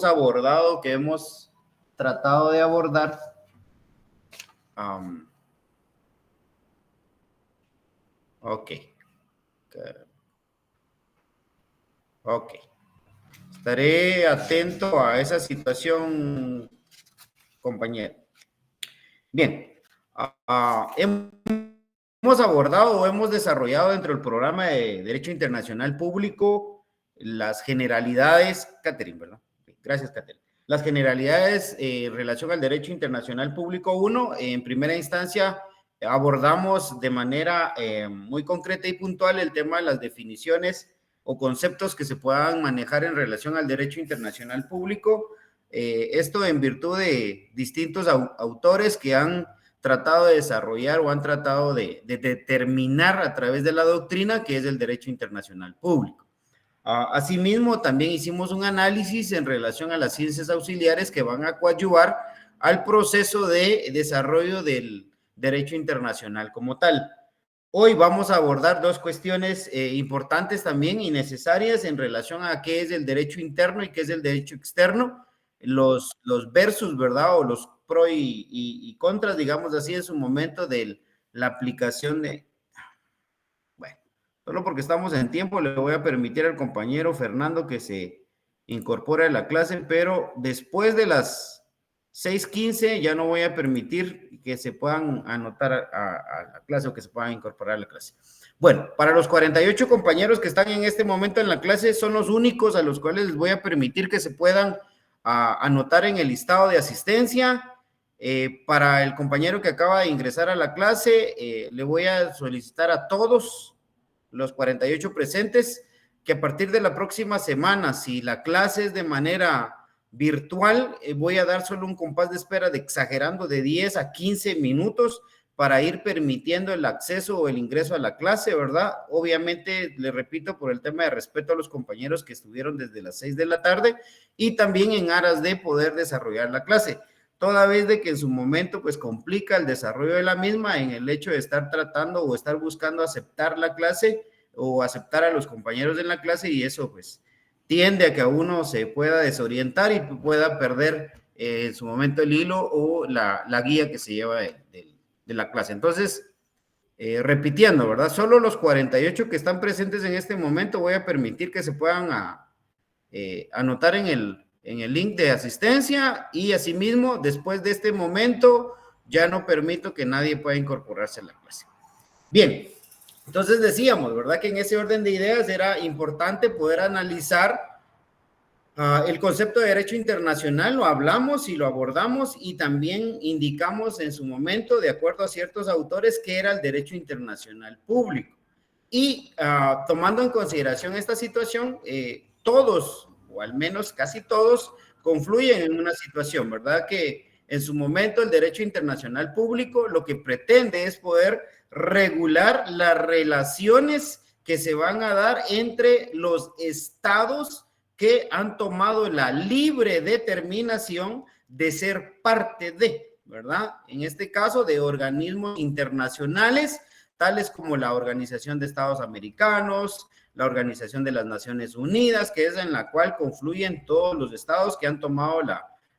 abordado, que hemos tratado de abordar. Ok. Estaré atento a esa situación, compañero. Bien. Hemos abordado o hemos desarrollado dentro del programa de Derecho Internacional Público las generalidades, Catherine, ¿verdad? Gracias, Catherine. Las generalidades en relación al Derecho Internacional Público 1, en primera instancia abordamos de manera muy concreta y puntual el tema de las definiciones o conceptos que se puedan manejar en relación al Derecho Internacional Público. Esto en virtud de distintos autores que han tratado de desarrollar o han tratado de determinar a través de la doctrina que es el derecho internacional público. Asimismo, también hicimos un análisis en relación a las ciencias auxiliares que van a coadyuvar al proceso de desarrollo del derecho internacional como tal. Hoy vamos a abordar dos cuestiones importantes también y necesarias en relación a qué es el derecho interno y qué es el derecho externo, los versus, ¿verdad? O los pro y contras, digamos así, en su momento de la aplicación de... Bueno, solo porque estamos en tiempo, le voy a permitir al compañero Fernando que se incorpore a la clase, pero después de las 6:15 ya no voy a permitir que se puedan anotar a la clase o que se puedan incorporar a la clase. Bueno, para los 48 compañeros que están en este momento en la clase, son los únicos a los cuales les voy a permitir que se puedan anotar en el listado de asistencia. Para el compañero que acaba de ingresar a la clase, le voy a solicitar a todos los 48 presentes que a partir de la próxima semana, si la clase es de manera virtual, voy a dar solo un compás de espera de exagerando de 10 a 15 minutos para ir permitiendo el acceso o el ingreso a la clase, ¿verdad? Obviamente, le repito, por el tema de respeto a los compañeros que estuvieron desde las 6 de la tarde y también en aras de poder desarrollar la clase. Toda vez de que en su momento pues complica el desarrollo de la misma en el hecho de estar tratando o estar buscando aceptar la clase o aceptar a los compañeros de la clase y eso pues tiende a que a uno se pueda desorientar y pueda perder en su momento el hilo o la guía que se lleva de la clase. Entonces, repitiendo, ¿verdad? Solo los 48 que están presentes en este momento voy a permitir que se puedan anotar en el link de asistencia y asimismo, después de este momento, ya no permito que nadie pueda incorporarse a la clase. Bien, entonces decíamos, ¿verdad? Que en ese orden de ideas era importante poder analizar el concepto de derecho internacional, lo hablamos y lo abordamos y también indicamos en su momento, de acuerdo a ciertos autores, que era el derecho internacional público. Y tomando en consideración esta situación, todos, o al menos casi todos, confluyen en una situación, ¿verdad? Que en su momento el derecho internacional público lo que pretende es poder regular las relaciones que se van a dar entre los estados que han tomado la libre determinación de ser parte de, ¿verdad? En este caso, de organismos internacionales, tales como la Organización de Estados Americanos, la Organización de las Naciones Unidas, que es en la cual confluyen todos los estados que han tomado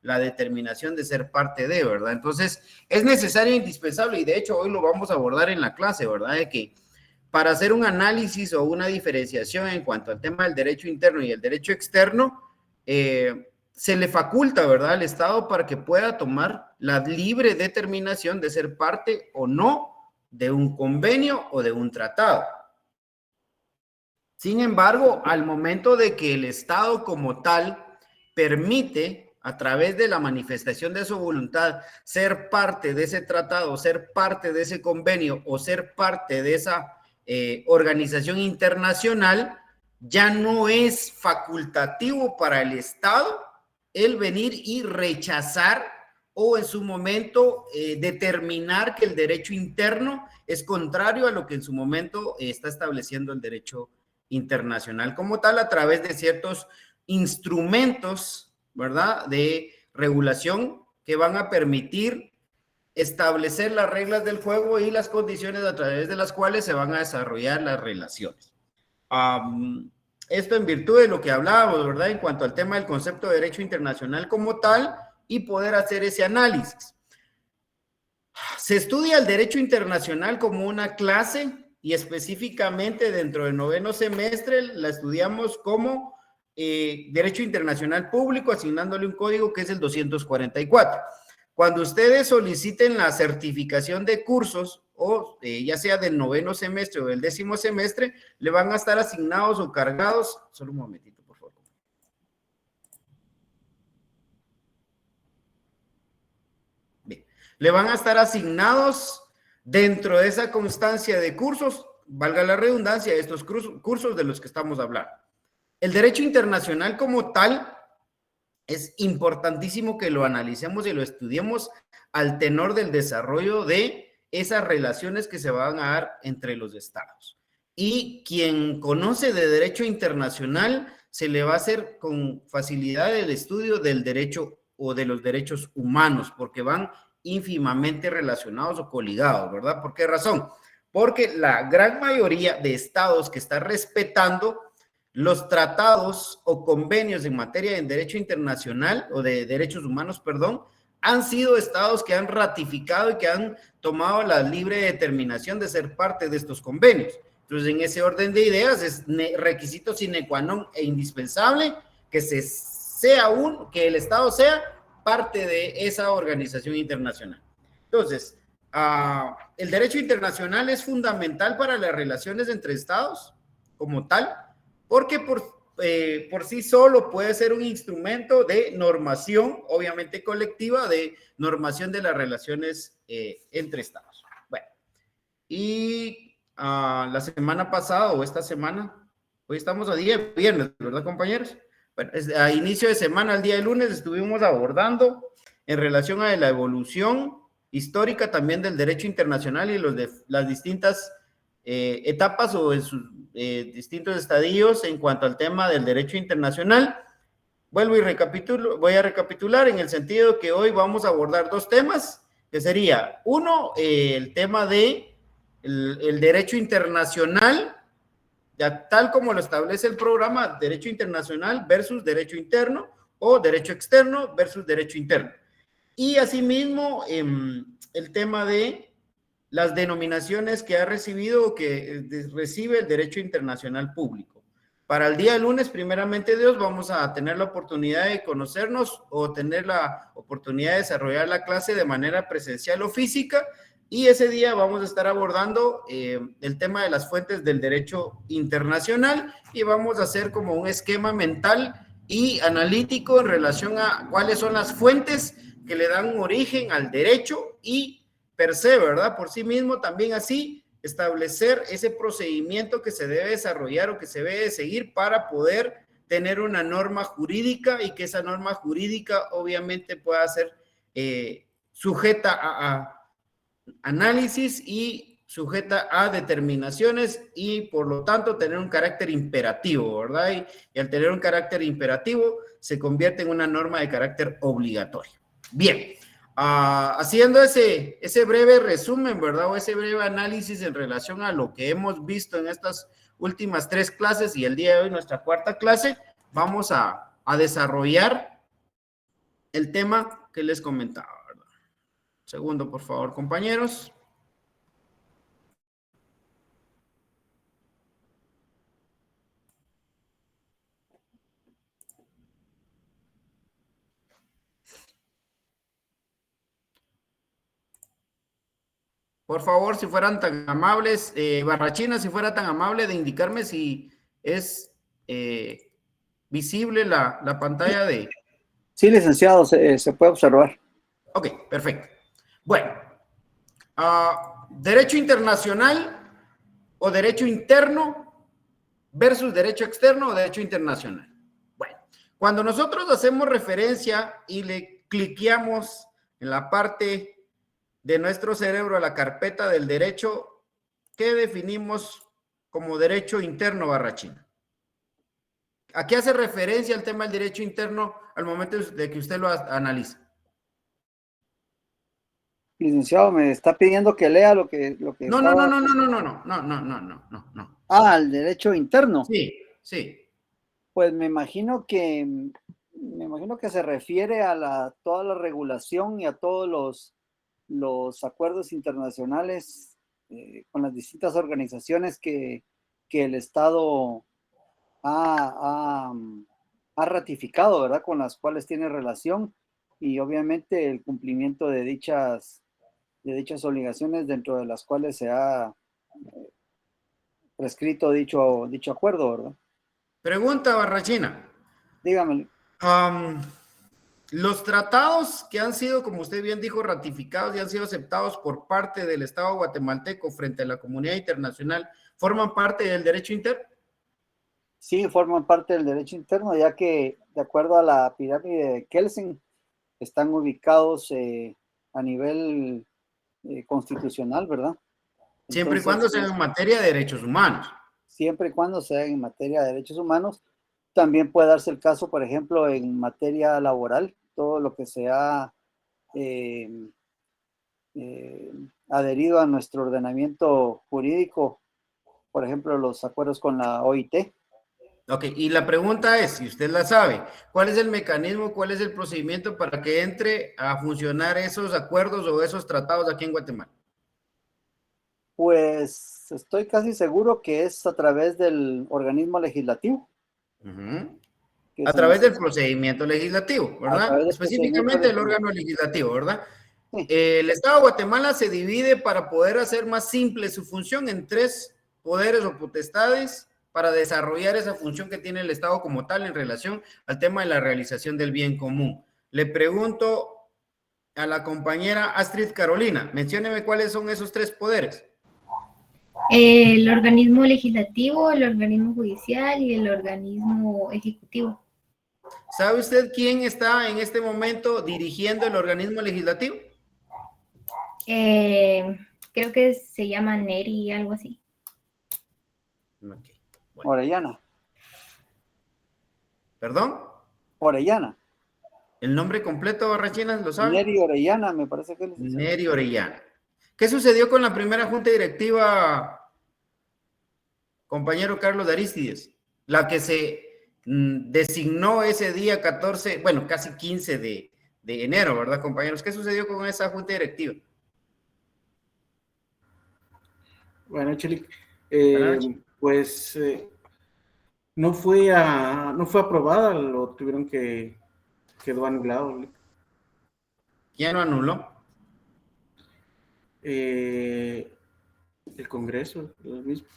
la determinación de ser parte de, ¿verdad? Entonces, es necesario e indispensable, y de hecho hoy lo vamos a abordar en la clase, ¿verdad? De que para hacer un análisis o una diferenciación en cuanto al tema del derecho interno y el derecho externo, se le faculta, ¿verdad?, al Estado para que pueda tomar la libre determinación de ser parte o no de un convenio o de un tratado. Sin embargo, al momento de que el Estado como tal permite, a través de la manifestación de su voluntad, ser parte de ese tratado, ser parte de ese convenio o ser parte de esa organización internacional, ya no es facultativo para el Estado el venir y rechazar o en su momento determinar que el derecho interno es contrario a lo que en su momento está estableciendo el derecho internacional como tal a través de ciertos instrumentos, ¿verdad?, de regulación que van a permitir establecer las reglas del juego y las condiciones a través de las cuales se van a desarrollar las relaciones. Esto en virtud de lo que hablábamos, ¿verdad? En cuanto al tema del concepto de derecho internacional como tal y poder hacer ese análisis. Se estudia el derecho internacional como una clase y específicamente dentro del 9º semestre la estudiamos como derecho internacional público, asignándole un código que es el 244. Cuando ustedes soliciten la certificación de cursos, o ya sea del 9º semestre o del 10º semestre, le van a estar asignados o cargados, solo un momentito, por favor. Bien, le van a estar asignados dentro de esa constancia de cursos, valga la redundancia, estos cursos de los que estamos hablando. El derecho internacional como tal es importantísimo que lo analicemos y lo estudiemos al tenor del desarrollo de esas relaciones que se van a dar entre los estados. Y quien conoce de derecho internacional se le va a hacer con facilidad el estudio del derecho o de los derechos humanos, porque van ínfimamente relacionados o coligados, ¿verdad? ¿Por qué razón? Porque la gran mayoría de estados que están respetando los tratados o convenios en materia de derecho internacional o de derechos humanos, perdón, han sido estados que han ratificado y que han tomado la libre determinación de ser parte de estos convenios. Entonces, en ese orden de ideas, es requisito sine qua non e indispensable que que el estado sea parte de esa organización internacional. Entonces, el derecho internacional es fundamental para las relaciones entre estados como tal, porque por sí solo puede ser un instrumento de normación, obviamente colectiva, de normación de las relaciones entre estados. Bueno, y la semana pasada o esta semana, hoy estamos a día de viernes, ¿verdad, compañeros? Bueno, a inicio de semana, el día de lunes, estuvimos abordando en relación a la evolución histórica también del derecho internacional y las distintas etapas o en sus distintos estadios en cuanto al tema del derecho internacional. Vuelvo y voy a recapitular en el sentido que hoy vamos a abordar dos temas, que sería, uno, el tema de el derecho internacional, ya tal como lo establece el programa, derecho internacional versus derecho interno, o derecho externo versus derecho interno. Y asimismo, el tema de las denominaciones que ha recibido o que recibe el derecho internacional público. Para el día lunes, primeramente Dios, vamos a tener la oportunidad de conocernos o tener la oportunidad de desarrollar la clase de manera presencial o física, y ese día vamos a estar abordando el tema de las fuentes del derecho internacional y vamos a hacer como un esquema mental y analítico en relación a cuáles son las fuentes que le dan origen al derecho y per se, ¿verdad? Por sí mismo, también así establecer ese procedimiento que se debe desarrollar o que se debe seguir para poder tener una norma jurídica y que esa norma jurídica obviamente pueda ser sujeta a análisis y sujeta a determinaciones y por lo tanto tener un carácter imperativo, ¿verdad? Y al tener un carácter imperativo se convierte en una norma de carácter obligatorio. Bien, haciendo ese breve resumen, ¿verdad? O ese breve análisis en relación a lo que hemos visto en estas últimas 3 clases y el día de hoy nuestra 4ª clase, vamos a desarrollar el tema que les comentaba. Segundo, por favor, compañeros. Por favor, si fueran tan amables, Barrachina, si fuera tan amable de indicarme si es visible la pantalla de... Sí, licenciado, se puede observar. Ok, perfecto. Bueno, derecho internacional o derecho interno versus derecho externo o derecho internacional. Bueno, cuando nosotros hacemos referencia y le cliqueamos en la parte de nuestro cerebro a la carpeta del derecho, ¿qué definimos como derecho interno, Barrachina? ¿A qué hace referencia el tema del derecho interno al momento de que usted lo analiza? Licenciado, me está pidiendo que lea lo que No. estaba... No. Ah, el derecho interno. Sí, sí. Pues me imagino que se refiere a toda la regulación y a todos los acuerdos internacionales con las distintas organizaciones que el Estado ha, ha, ha ratificado, ¿verdad? Con las cuales tiene relación y obviamente el cumplimiento de dichas obligaciones dentro de las cuales se ha prescrito dicho acuerdo, ¿verdad? Pregunta, Barrachina. Dígame. Am, los tratados que han sido, como usted bien dijo, ratificados y han sido aceptados por parte del Estado guatemalteco frente a la comunidad internacional, ¿forman parte del derecho interno? Sí, forman parte del derecho interno, ya que de acuerdo a la pirámide de Kelsen, están ubicados a nivel constitucional, ¿verdad? Siempre y cuando Entonces, sea en materia de derechos humanos. siempre y cuando sea en materia de derechos humanos, también puede darse el caso, por ejemplo, en materia laboral, todo lo que se ha eh, eh, adherido a nuestro ordenamiento jurídico, por ejemplo, los acuerdos con la OIT. Ok, y la pregunta es, si usted la sabe, ¿cuál es el mecanismo, cuál es el procedimiento para que entre a funcionar esos acuerdos o esos tratados aquí en Guatemala? Pues estoy casi seguro que es a través del organismo legislativo, que A se nos, través del procedimiento legislativo, a ¿verdad? través del procedimiento Específicamente el órgano legislativo. legislativo, ¿verdad? Sí, El Estado de Guatemala se divide para poder hacer más simple su función en tres poderes o potestades para desarrollar esa función que tiene el Estado como tal en relación al tema de la realización del bien común. Le pregunto a la compañera Astrid Carolina, mencióneme cuáles son esos tres poderes. El organismo legislativo, el organismo judicial y el organismo ejecutivo. ¿Sabe usted quién está en este momento dirigiendo el organismo legislativo? Creo que se llama Neri, algo así. Okay. bueno. Orellana. ¿Perdón? Orellana. ¿El nombre completo, Barrachinas, lo sabe? Neri Orellana, me parece que es. Neri Orellana. ¿Qué sucedió con la primera junta directiva, compañero Carlos de Arístides? La que se designó ese día 14, bueno, casi 15 de enero, ¿verdad, compañeros? ¿Qué sucedió con esa junta directiva? Bueno, Chelik, pues no fue aprobada, lo tuvieron que quedó anulado. ¿Quién lo anuló? El Congreso, lo mismo.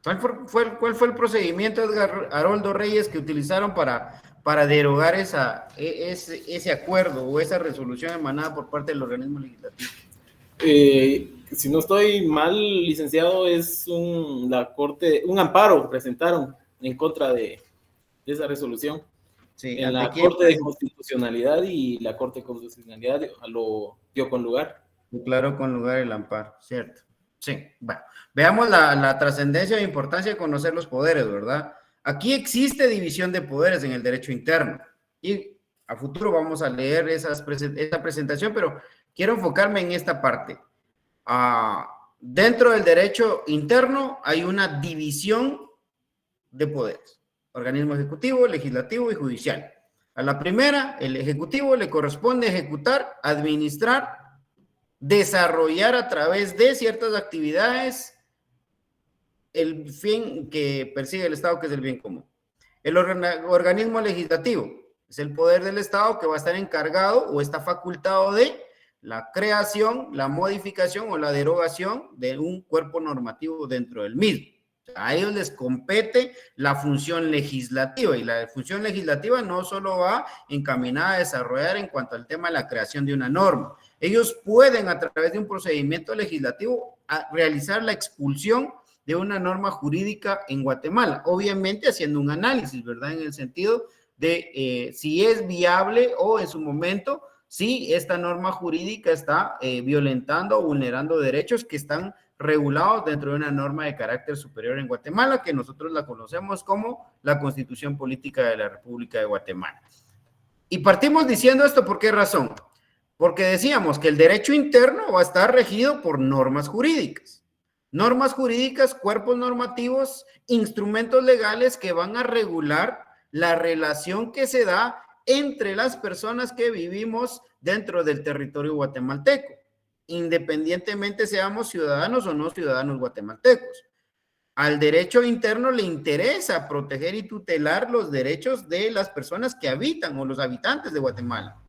¿Cuál fue el procedimiento, Edgar Haroldo Reyes, que utilizaron para derogar ese acuerdo o esa resolución emanada por parte del organismo legislativo? Si no estoy mal, licenciado, es la Corte, un amparo presentaron en contra de esa resolución. Sí, en la Corte de Constitucionalidad, y la Corte de Constitucionalidad lo dio con lugar. Declaró con lugar el amparo, cierto. Sí, bueno, veamos la trascendencia e importancia de conocer los poderes, ¿verdad? Aquí existe división de poderes en el derecho interno y a futuro vamos a leer esa presentación, pero quiero enfocarme en esta parte. Dentro del derecho interno hay una división de poderes, organismo ejecutivo, legislativo y judicial. A la primera, el ejecutivo le corresponde ejecutar, administrar, desarrollar a través de ciertas actividades el fin que persigue el Estado, que es el bien común. El organismo legislativo es el poder del Estado que va a estar encargado o está facultado de la creación, la modificación o la derogación de un cuerpo normativo dentro del mismo. A ellos les compete la función legislativa, y la función legislativa no solo va encaminada a desarrollar en cuanto al tema de la creación de una norma. Ellos pueden, a través de un procedimiento legislativo, realizar la expulsión de una norma jurídica en Guatemala, obviamente haciendo un análisis, ¿verdad? En el sentido de si es viable o en su momento, si esta norma jurídica está violentando o vulnerando derechos que están regulados dentro de una norma de carácter superior en Guatemala, que nosotros la conocemos como la Constitución Política de la República de Guatemala. Y partimos diciendo esto, ¿por qué razón? Porque decíamos que el derecho interno va a estar regido por normas jurídicas. Normas jurídicas, cuerpos normativos, instrumentos legales que van a regular la relación que se da entre las personas que vivimos dentro del territorio guatemalteco, independientemente seamos ciudadanos o no ciudadanos guatemaltecos. Al derecho interno le interesa proteger y tutelar los derechos de las personas que habitan o los habitantes de Guatemala,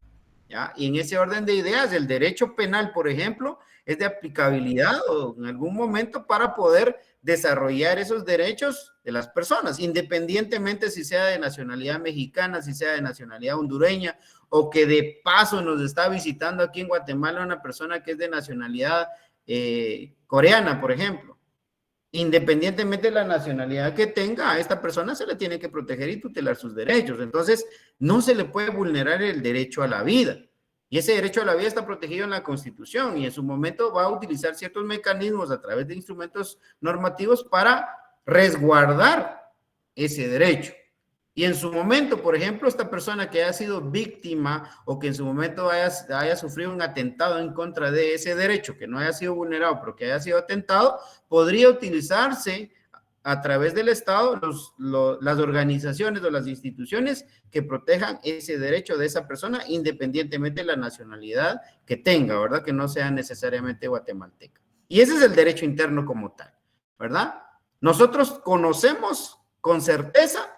¿ya? Y en ese orden de ideas, el derecho penal, por ejemplo, es de aplicabilidad o en algún momento para poder desarrollar esos derechos de las personas, independientemente si sea de nacionalidad mexicana, si sea de nacionalidad hondureña, o que de paso nos está visitando aquí en Guatemala una persona que es de nacionalidad coreana, por ejemplo. Independientemente de la nacionalidad que tenga, a esta persona se le tiene que proteger y tutelar sus derechos. Entonces, no se le puede vulnerar el derecho a la vida. Y ese derecho a la vida está protegido en la Constitución y en su momento va a utilizar ciertos mecanismos a través de instrumentos normativos para resguardar ese derecho. Y en su momento, por ejemplo, esta persona que haya sido víctima o que en su momento haya sufrido un atentado en contra de ese derecho, que no haya sido vulnerado, pero que haya sido atentado, podría utilizarse a través del Estado las organizaciones o las instituciones que protejan ese derecho de esa persona, independientemente de la nacionalidad que tenga, ¿verdad? Que no sea necesariamente guatemalteca. Y ese es el derecho interno como tal, ¿verdad? Nosotros conocemos con certeza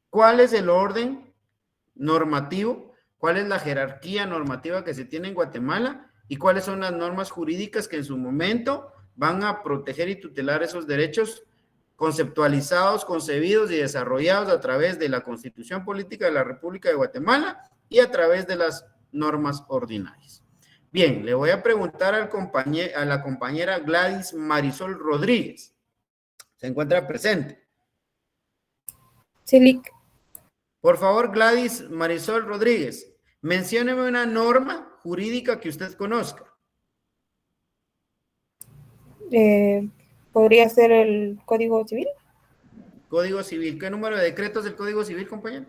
cuál es el orden normativo, cuál es la jerarquía normativa que se tiene en Guatemala y cuáles son las normas jurídicas que en su momento van a proteger y tutelar esos derechos conceptualizados, concebidos y desarrollados a través de la Constitución Política de la República de Guatemala y a través de las normas ordinarias. Bien, le voy a preguntar a la compañera Gladys Marisol Rodríguez. ¿Se encuentra presente? Sí, Lic. Por favor, Gladys Marisol Rodríguez, mencióneme una norma jurídica que usted conozca. ¿Podría ser el Código Civil? Código Civil. ¿Qué número de decretos del Código Civil, compañero?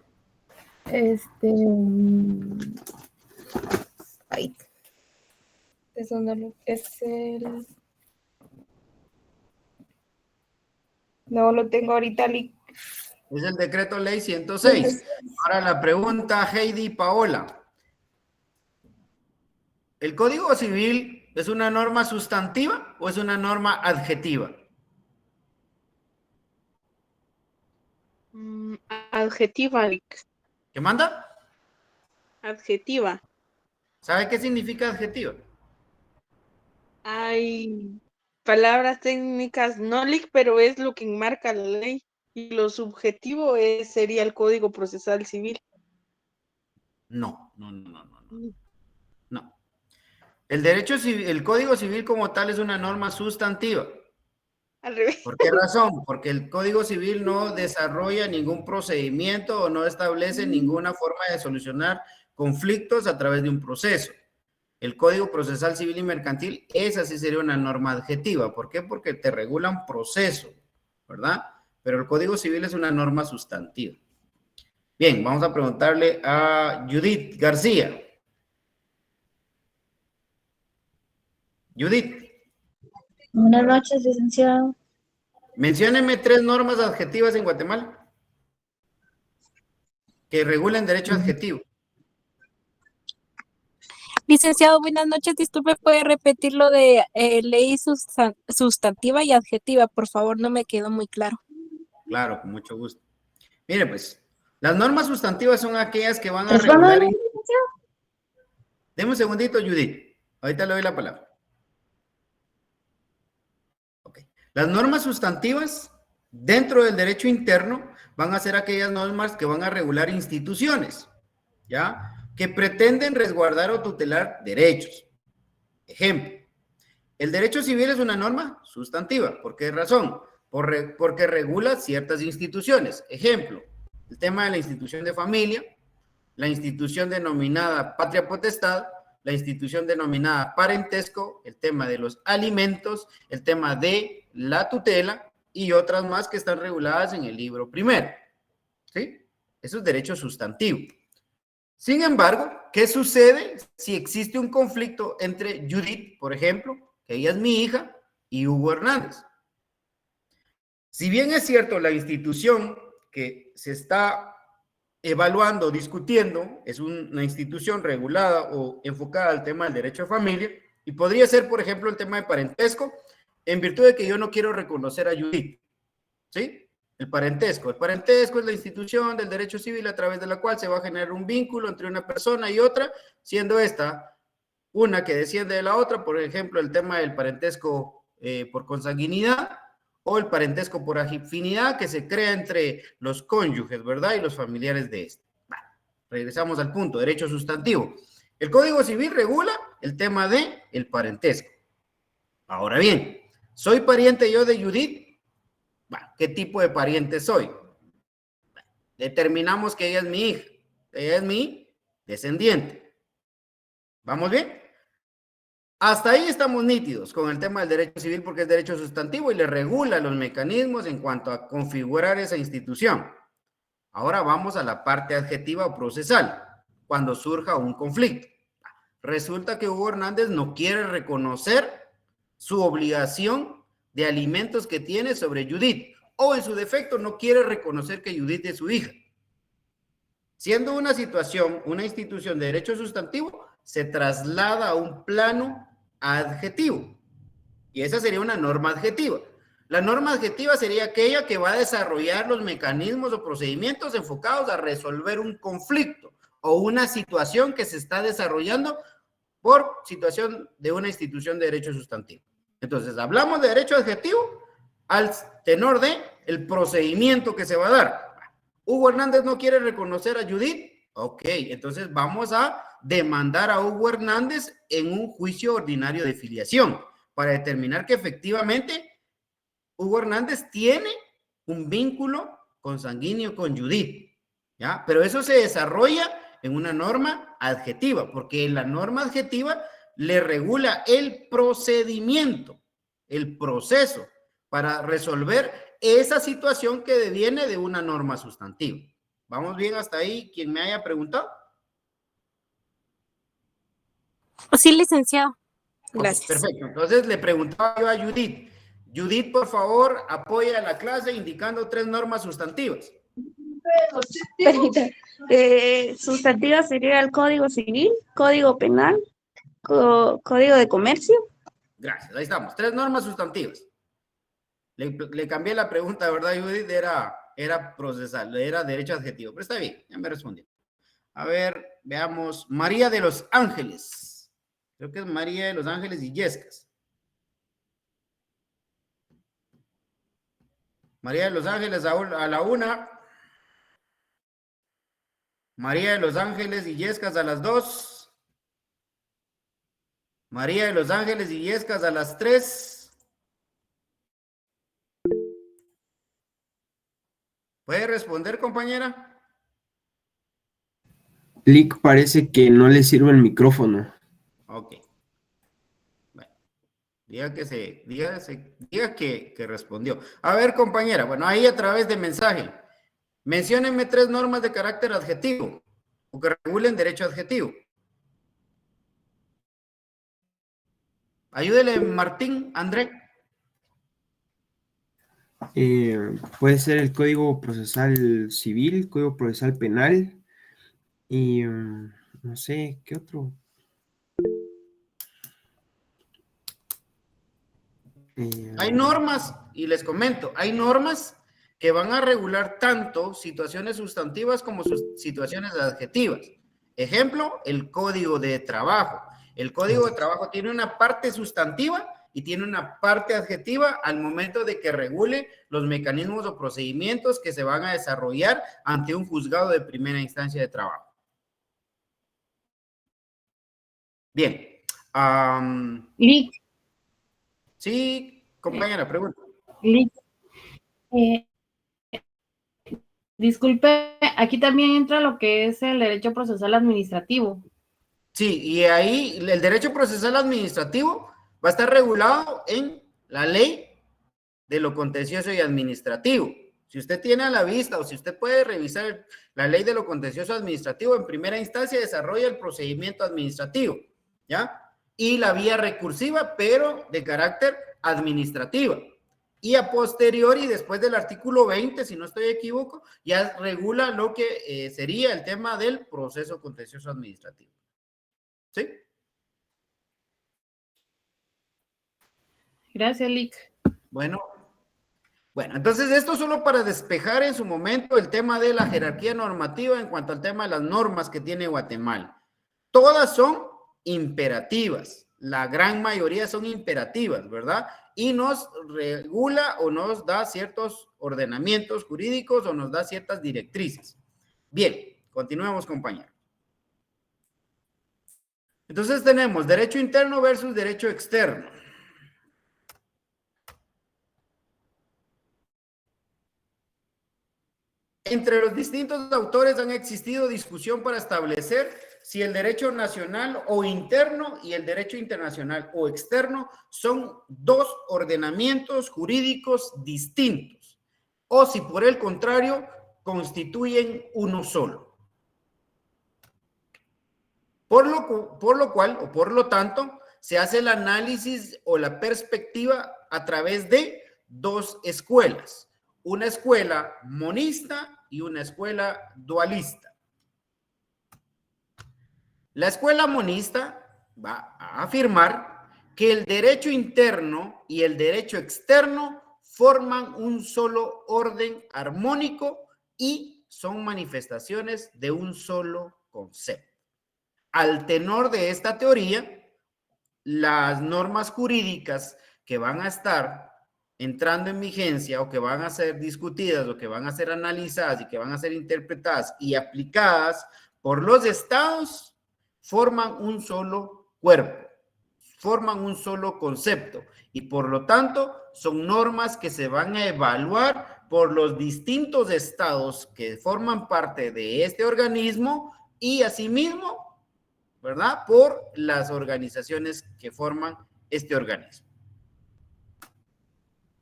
Ay. Eso no es el... No lo tengo ahorita, Lic. Es el decreto ley 106. Ahora la pregunta, Heidi Paola. ¿El Código Civil es una norma sustantiva o es una norma adjetiva? Adjetiva, Lic. ¿Qué manda? Adjetiva. ¿Sabe qué significa adjetiva? Hay palabras técnicas, no, Lic, pero es lo que enmarca la ley. Y lo subjetivo sería el Código Procesal Civil. No. El derecho civil, el Código Civil como tal es una norma sustantiva. Al revés. ¿Por qué razón? Porque el Código Civil no desarrolla ningún procedimiento o no establece ninguna forma de solucionar conflictos a través de un proceso. El Código Procesal Civil y Mercantil, esa sí sería una norma adjetiva. ¿Por qué? Porque te regula un proceso, ¿verdad? Pero el Código Civil es una norma sustantiva. Bien, vamos a preguntarle a Judith García. Judith. Buenas noches, licenciado. Mencióneme 3 normas adjetivas en Guatemala que regulen derecho adjetivo. Licenciado, buenas noches. Disculpe, ¿puede repetir lo de ley sustantiva y adjetiva? Por favor, no me quedó muy claro. Claro, con mucho gusto. Mire, pues, las normas sustantivas son aquellas que van a regular... Deme un segundito, Judith. Ahorita le doy la palabra. Okay. Las normas sustantivas dentro del derecho interno van a ser aquellas normas que van a regular instituciones, ¿ya? Que pretenden resguardar o tutelar derechos. Ejemplo, el derecho civil es una norma sustantiva. ¿Por qué razón? Porque regula ciertas instituciones. Ejemplo, el tema de la institución de familia, la institución denominada patria potestad, la institución denominada parentesco, el tema de los alimentos, el tema de la tutela y otras más que están reguladas en el libro primero. ¿Sí? Eso es derecho sustantivo. Sin embargo, ¿qué sucede si existe un conflicto entre Judith, por ejemplo, que ella es mi hija, y Hugo Hernández? Si bien es cierto, la institución que se está evaluando, discutiendo, es una institución regulada o enfocada al tema del derecho de familia, y podría ser, por ejemplo, el tema de parentesco, en virtud de que yo no quiero reconocer a Judith, ¿sí? El parentesco. El parentesco es la institución del derecho civil a través de la cual se va a generar un vínculo entre una persona y otra, siendo esta una que desciende de la otra, por ejemplo, el tema del parentesco por consanguinidad, o el parentesco por afinidad que se crea entre los cónyuges, ¿verdad? Y los familiares de este. Bueno, regresamos al punto, derecho sustantivo. El Código Civil regula el tema de el parentesco. Ahora bien, ¿soy pariente yo de Judith? Bueno, ¿qué tipo de pariente soy? Bueno, determinamos que ella es mi hija, ella es mi descendiente. ¿Vamos bien? Hasta ahí estamos nítidos con el tema del derecho civil porque es derecho sustantivo y le regula los mecanismos en cuanto a configurar esa institución. Ahora vamos a la parte adjetiva o procesal, cuando surja un conflicto. Resulta que Hugo Hernández no quiere reconocer su obligación de alimentos que tiene sobre Judith, o en su defecto no quiere reconocer que Judith es su hija. Siendo una situación, una institución de derecho sustantivo, se traslada a un plano adjetivo. Y esa sería una norma adjetiva. La norma adjetiva sería aquella que va a desarrollar los mecanismos o procedimientos enfocados a resolver un conflicto o una situación que se está desarrollando por situación de una institución de derecho sustantivo. Entonces, hablamos de derecho adjetivo al tenor de el procedimiento que se va a dar. Hugo Hernández no quiere reconocer a Judith. Ok, entonces vamos a demandar a Hugo Hernández en un juicio ordinario de filiación para determinar que efectivamente Hugo Hernández tiene un vínculo consanguíneo con Judith, ¿ya? Pero eso se desarrolla en una norma adjetiva, porque la norma adjetiva le regula el procedimiento, el proceso para resolver esa situación que deviene de una norma sustantiva. ¿Vamos bien hasta ahí? ¿Quién me haya preguntado? Sí, licenciado. Gracias. Okay, perfecto. Entonces le preguntaba yo a Judith. Judith, por favor, apoya a la clase indicando 3 normas sustantivas. Sustantiva sería el Código Civil, Código Penal, Código de Comercio. Gracias, ahí estamos. 3 normas sustantivas. Le cambié la pregunta, ¿verdad, Judith? Era procesal, era derecho adjetivo, pero está bien, ya me respondió. A ver, veamos. María de los Ángeles. Creo que es María de los Ángeles y Yescas. María de los Ángeles a la 1. María de los Ángeles y Yescas a las 2. María de los Ángeles y Yescas a las 3. ¿Puede responder, compañera? Lick, parece que no le sirve el micrófono. Ok. Bueno, diga que respondió. A ver, compañera, bueno, ahí a través de mensaje. Menciónenme 3 normas de carácter adjetivo o que regulen derecho adjetivo. Ayúdele, Martín, André. Puede ser el Código Procesal Civil, Código Procesal Penal y no sé, ¿qué otro? Hay normas, y les comento, hay normas que van a regular tanto situaciones sustantivas como situaciones adjetivas. Ejemplo, el Código de Trabajo. El Código de Trabajo tiene una parte sustantiva y tiene una parte adjetiva al momento de que regule los mecanismos o procedimientos que se van a desarrollar ante un juzgado de primera instancia de trabajo. Bien. Lick. Sí, compañera, pregunta. Lick. Disculpe, aquí también entra lo que es el derecho procesal administrativo. Sí, y ahí el derecho procesal administrativo va a estar regulado en la ley de lo contencioso y administrativo. Si usted tiene a la vista o si usted puede revisar la ley de lo contencioso administrativo, en primera instancia desarrolla el procedimiento administrativo, ¿ya? Y la vía recursiva, pero de carácter administrativa. y a posteriori, después del artículo 20, si no estoy equivocado, ya regula lo que sería el tema del proceso contencioso administrativo. ¿Sí? Gracias, Lick. Bueno, entonces esto solo para despejar en su momento el tema de la jerarquía normativa en cuanto al tema de las normas que tiene Guatemala. Todas son imperativas, la gran mayoría son imperativas, ¿verdad? Y nos regula o nos da ciertos ordenamientos jurídicos o nos da ciertas directrices. Bien, continuemos, compañeros. Entonces tenemos derecho interno versus derecho externo. Entre los distintos autores han existido discusión para establecer si el derecho nacional o interno y el derecho internacional o externo son dos ordenamientos jurídicos distintos, o si por el contrario constituyen uno solo. Por lo cual, o por lo tanto, se hace el análisis o la perspectiva a través de dos escuelas. Una escuela monista y una escuela dualista. La escuela monista va a afirmar que el derecho interno y el derecho externo forman un solo orden armónico y son manifestaciones de un solo concepto. Al tenor de esta teoría, las normas jurídicas que van a estar entrando en vigencia o que van a ser discutidas o que van a ser analizadas y que van a ser interpretadas y aplicadas por los estados forman un solo cuerpo, forman un solo concepto y por lo tanto son normas que se van a evaluar por los distintos estados que forman parte de este organismo y asimismo, ¿verdad?, por las organizaciones que forman este organismo.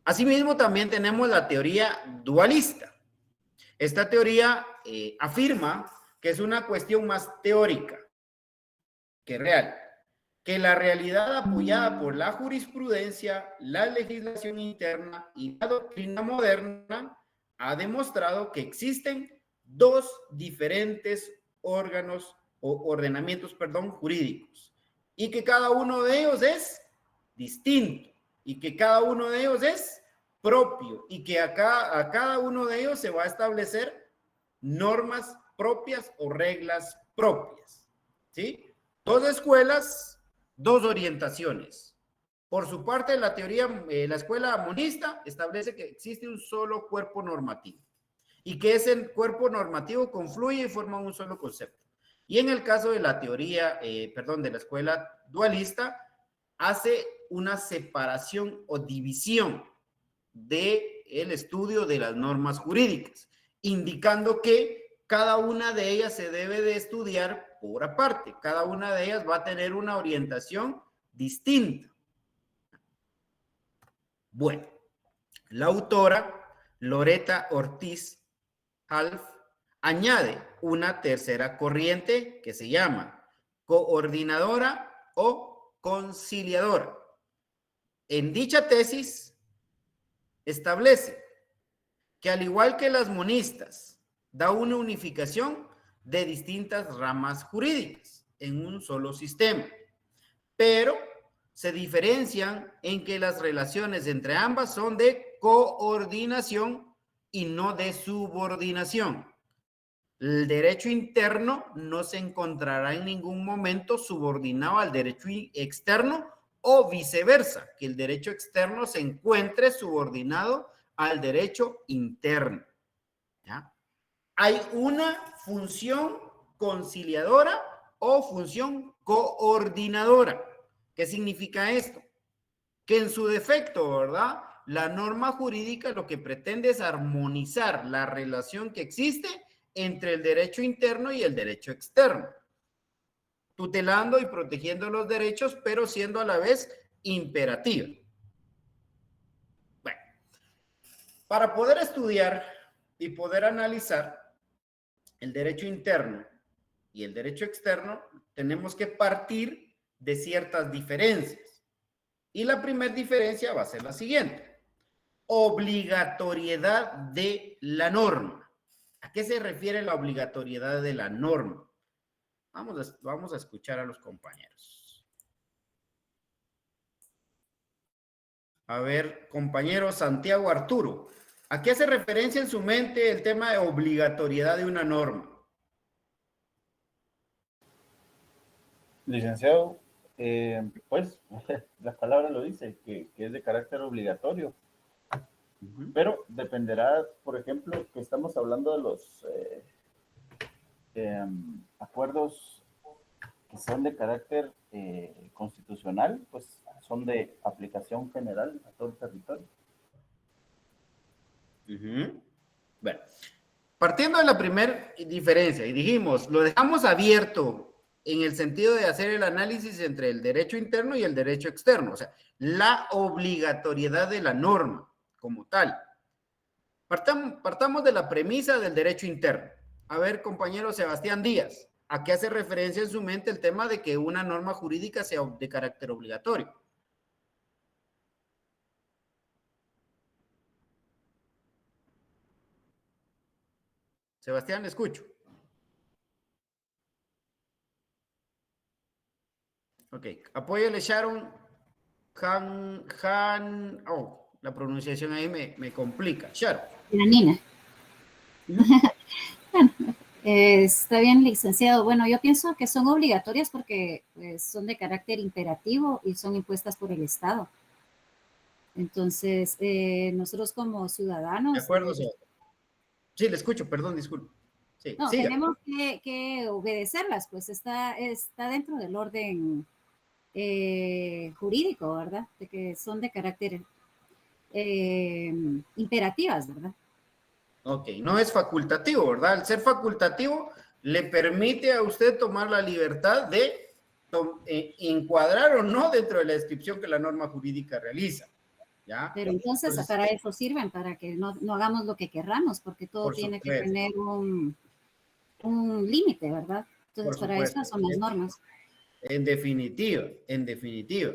Asimismo, también tenemos la teoría dualista. Esta teoría afirma que es una cuestión más teórica que real, que la realidad apoyada por la jurisprudencia, la legislación interna y la doctrina moderna ha demostrado que existen dos diferentes órganos o ordenamientos, jurídicos, y que cada uno de ellos es distinto. Y que cada uno de ellos es propio y que a cada uno de ellos se va a establecer normas propias o reglas propias, ¿sí? Dos escuelas, dos orientaciones. Por su parte, la teoría, la escuela monista establece que existe un solo cuerpo normativo y que ese cuerpo normativo confluye y forma un solo concepto. Y en el caso de la teoría, de la escuela dualista, hace una separación o división del estudio de las normas jurídicas, indicando que cada una de ellas se debe de estudiar por aparte. Cada una de ellas va a tener una orientación distinta. Bueno, la autora Loretta Ortiz Half añade una tercera corriente que se llama coordinadora o conciliadora. En dicha tesis establece que al igual que las monistas, da una unificación de distintas ramas jurídicas en un solo sistema, pero se diferencian en que las relaciones entre ambas son de coordinación y no de subordinación. El derecho interno no se encontrará en ningún momento subordinado al derecho externo o viceversa, que el derecho externo se encuentre subordinado al derecho interno. ¿Ya? Hay una función conciliadora o función coordinadora. ¿Qué significa esto? Que en su defecto, ¿verdad?, la norma jurídica lo que pretende es armonizar la relación que existe entre el derecho interno y el derecho externo, tutelando y protegiendo los derechos, pero siendo a la vez imperativa. Bueno, para poder estudiar y poder analizar el derecho interno y el derecho externo, tenemos que partir de ciertas diferencias. Y la primera diferencia va a ser la siguiente. obligatoriedad de la norma. ¿A qué se refiere la obligatoriedad de la norma? Vamos a escuchar a los compañeros. A ver, compañero Santiago Arturo, ¿a qué hace referencia en su mente el tema de obligatoriedad de una norma? Licenciado, pues la palabra lo dice, que es de carácter obligatorio, pero dependerá, por ejemplo, que estamos hablando de los acuerdos que son de carácter constitucional, pues son de aplicación general a todo el territorio. Bueno, partiendo de la primera diferencia, y dijimos, lo dejamos abierto en el sentido de hacer el análisis entre el derecho interno y el derecho externo, o sea, la obligatoriedad de la norma como tal. Partamos de la premisa del derecho interno. A ver, compañero Sebastián Díaz, ¿a qué hace referencia en su mente el tema de que una norma jurídica sea de carácter obligatorio? Sebastián, le escucho. Ok, apóyale Sharon la pronunciación ahí me complica. Sharon. Nina. Está bien, licenciado. Bueno, yo pienso que son obligatorias porque pues, son de carácter imperativo y son impuestas por el Estado. Entonces, nosotros como ciudadanos... De acuerdo, sí, le escucho, perdón, disculpe. Sí, no, siga. tenemos que obedecerlas, pues está dentro del orden jurídico, ¿verdad? De que son de carácter imperativas, ¿verdad? Ok, no es facultativo, ¿verdad? Al ser facultativo, le permite a usted tomar la libertad de encuadrar o no dentro de la descripción que la norma jurídica realiza, ¿ya? Pero entonces para eso sirven, para que no hagamos lo que querramos, porque todo tiene que tener un límite, ¿verdad? Entonces para eso son las normas. En definitiva, en definitiva.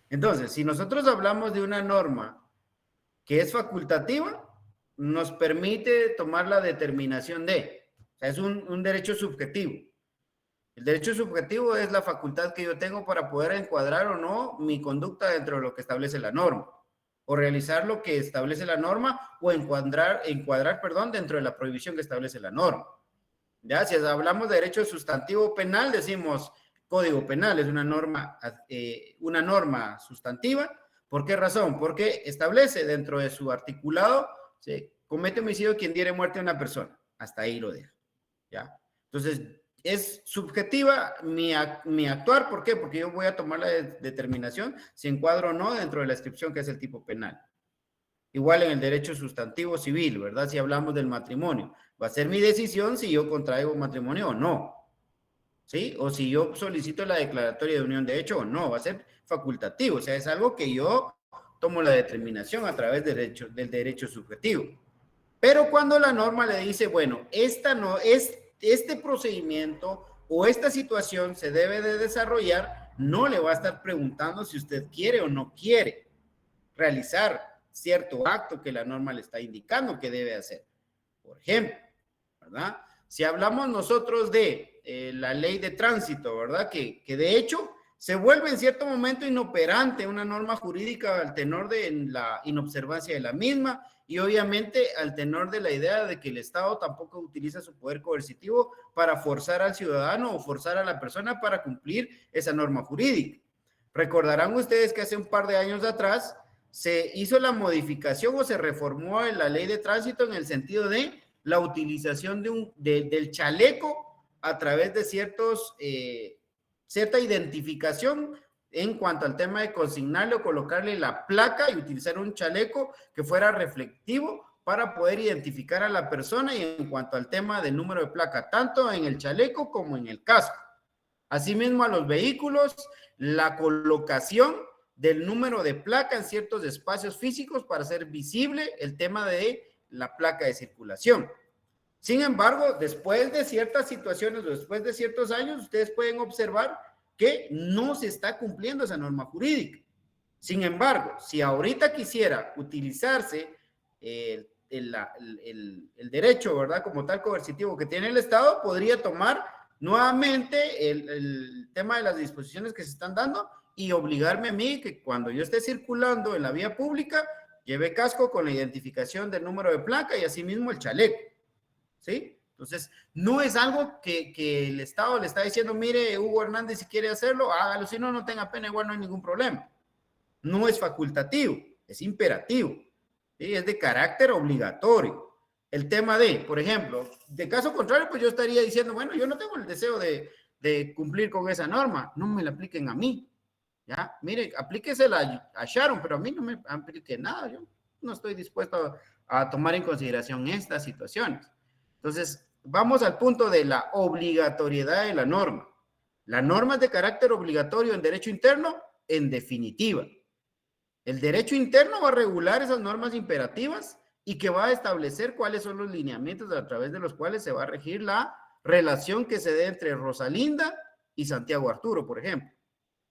Entonces, si nosotros hablamos de una norma que es facultativa, nos permite tomar la determinación de, o sea, es un derecho subjetivo. El derecho subjetivo es la facultad que yo tengo para poder encuadrar o no mi conducta dentro de lo que establece la norma, o realizar lo que establece la norma, o encuadrar, dentro de la prohibición que establece la norma. Ya, si hablamos de derecho sustantivo penal, decimos Código Penal es una norma sustantiva. ¿Por qué razón? Porque establece dentro de su articulado, ¿sí? Comete homicidio quien diere muerte a una persona. Hasta ahí lo deja, ¿ya? Entonces, es subjetiva mi actuar. ¿Por qué? Porque yo voy a tomar la determinación si encuadro o no dentro de la descripción que es el tipo penal. Igual en el derecho sustantivo civil, ¿verdad? Si hablamos del matrimonio, va a ser mi decisión si yo contraigo matrimonio o no, ¿sí? O si yo solicito la declaratoria de unión de hecho o no, va a ser facultativo, o sea, es algo que yo tomo la determinación a través del derecho subjetivo. Pero cuando la norma le dice, bueno, este procedimiento o esta situación se debe de desarrollar, no le va a estar preguntando si usted quiere o no quiere realizar cierto acto que la norma le está indicando que debe hacer. Por ejemplo, ¿verdad? Si hablamos nosotros de la ley de tránsito, ¿verdad? Que de hecho se vuelve en cierto momento inoperante una norma jurídica al tenor de la inobservancia de la misma y obviamente al tenor de la idea de que el Estado tampoco utiliza su poder coercitivo para forzar al ciudadano o forzar a la persona para cumplir esa norma jurídica. Recordarán ustedes que hace un par de años atrás se hizo la modificación o se reformó en la ley de tránsito en el sentido de la utilización del chaleco a través de cierta identificación en cuanto al tema de consignarle o colocarle la placa y utilizar un chaleco que fuera reflectivo para poder identificar a la persona y en cuanto al tema del número de placa, tanto en el chaleco como en el casco. Asimismo a los vehículos, la colocación del número de placa en ciertos espacios físicos para hacer visible el tema de la placa de circulación. Sin embargo, después de ciertas situaciones, después de ciertos años, ustedes pueden observar que no se está cumpliendo esa norma jurídica. Sin embargo, si ahorita quisiera utilizarse el derecho, ¿verdad? Como tal coercitivo que tiene el Estado, podría tomar nuevamente el tema de las disposiciones que se están dando y obligarme a mí que cuando yo esté circulando en la vía pública, lleve casco con la identificación del número de placa y asimismo el chaleco, ¿sí? Entonces, no es algo que el Estado le está diciendo, mire, Hugo Hernández, si quiere hacerlo, hágalo, si no, no tenga pena, igual no hay ningún problema. No es facultativo, es imperativo, ¿sí? Es de carácter obligatorio. El tema de, por ejemplo, de caso contrario, pues yo estaría diciendo, bueno, yo no tengo el deseo de cumplir con esa norma, no me la apliquen a mí, ¿ya? Mire, aplíquesela a Sharon, pero a mí no me aplique nada, yo no estoy dispuesto a tomar en consideración estas situaciones. Entonces, vamos al punto de la obligatoriedad de la norma. La norma es de carácter obligatorio en derecho interno, en definitiva. El derecho interno va a regular esas normas imperativas y que va a establecer cuáles son los lineamientos a través de los cuales se va a regir la relación que se dé entre Rosalinda y Santiago Arturo, por ejemplo.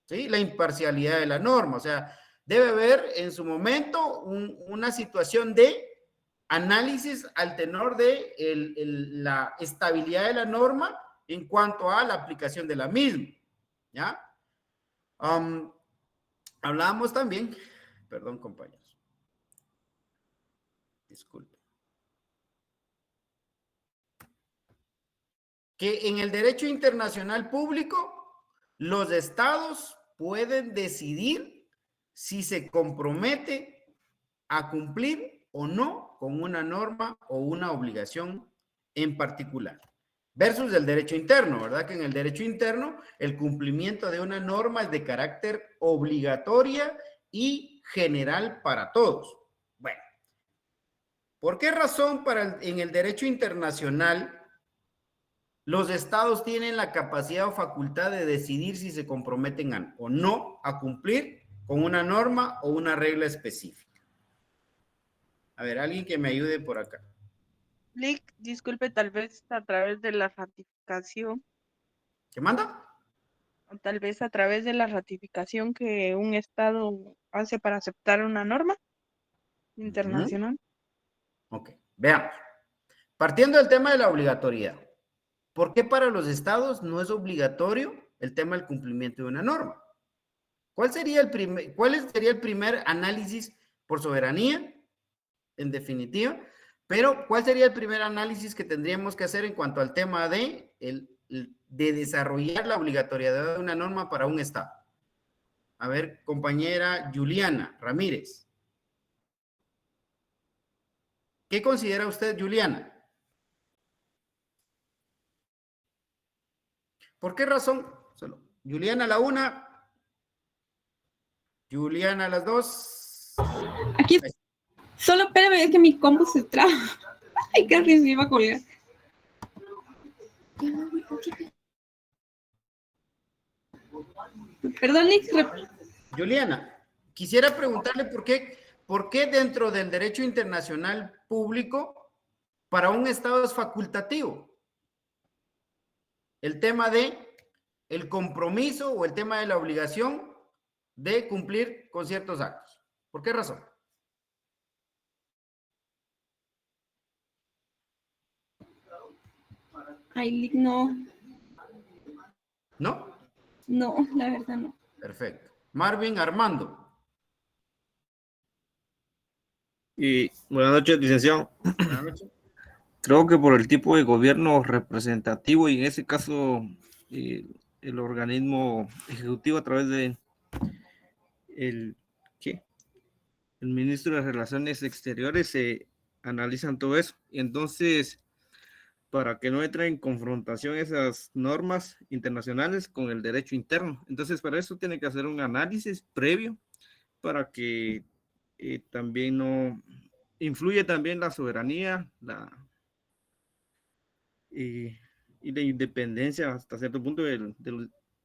¿Sí? La imparcialidad de la norma, o sea, debe haber en su momento una situación de análisis al tenor de la estabilidad de la norma en cuanto a la aplicación de la misma, ¿ya? Hablábamos también, perdón compañeros, disculpen, que en el derecho internacional público los estados pueden decidir si se compromete a cumplir o no con una norma o una obligación en particular. Versus el derecho interno, ¿verdad? Que en el derecho interno el cumplimiento de una norma es de carácter obligatoria y general para todos. Bueno, ¿por qué razón en el derecho internacional los estados tienen la capacidad o facultad de decidir si se comprometen o no a cumplir con una norma o una regla específica? A ver, alguien que me ayude por acá. Lick, disculpe, tal vez a través de la ratificación. ¿Qué manda? Tal vez a través de la ratificación que un Estado hace para aceptar una norma internacional. Ok, veamos. Partiendo del tema de la obligatoriedad, ¿por qué para los estados no es obligatorio el tema del cumplimiento de una norma? ¿Cuál sería el primer análisis por soberanía? En definitiva, pero ¿cuál sería el primer análisis que tendríamos que hacer en cuanto al tema de desarrollar la obligatoriedad de una norma para un estado? A ver, compañera Juliana Ramírez. ¿Qué considera usted, Juliana? ¿Por qué razón? Solo Juliana a la una, Juliana a las dos. Aquí, solo espérame, es que mi combo se traba. Ay, qué risa, me iba a colgar. Perdón, Nick. Juliana, quisiera preguntarle por qué dentro del derecho internacional público para un estado es facultativo el tema de el compromiso o el tema de la obligación de cumplir con ciertos actos. ¿Por qué razón? Ay, Nick, no. ¿No? No, la verdad no. Perfecto. Marvin Armando. Y buenas noches, licenciado. Buenas noches. Creo que por el tipo de gobierno representativo y en ese caso el organismo ejecutivo a través de el ministro de Relaciones Exteriores se analizan todo eso. Y entonces, para que no entre en confrontación esas normas internacionales con el derecho interno. Entonces, para eso tiene que hacer un análisis previo para que también no influye también la soberanía, y la independencia hasta cierto punto de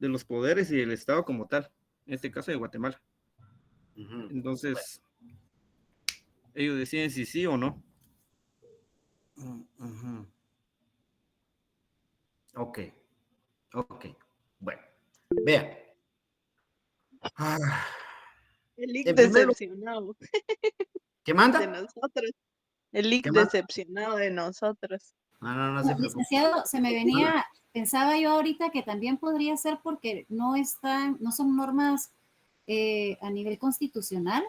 los poderes y del Estado como tal, en este caso de Guatemala. Entonces, ellos deciden si sí o no. Ok. Bueno, vean. El link decepcionado. ¿Qué manda? De nosotros. El LIC ¿Qué más? decepcionado de nosotros. No se preocupe. Licenciado, se me venía, pensaba yo ahorita que también podría ser porque no son normas a nivel constitucional,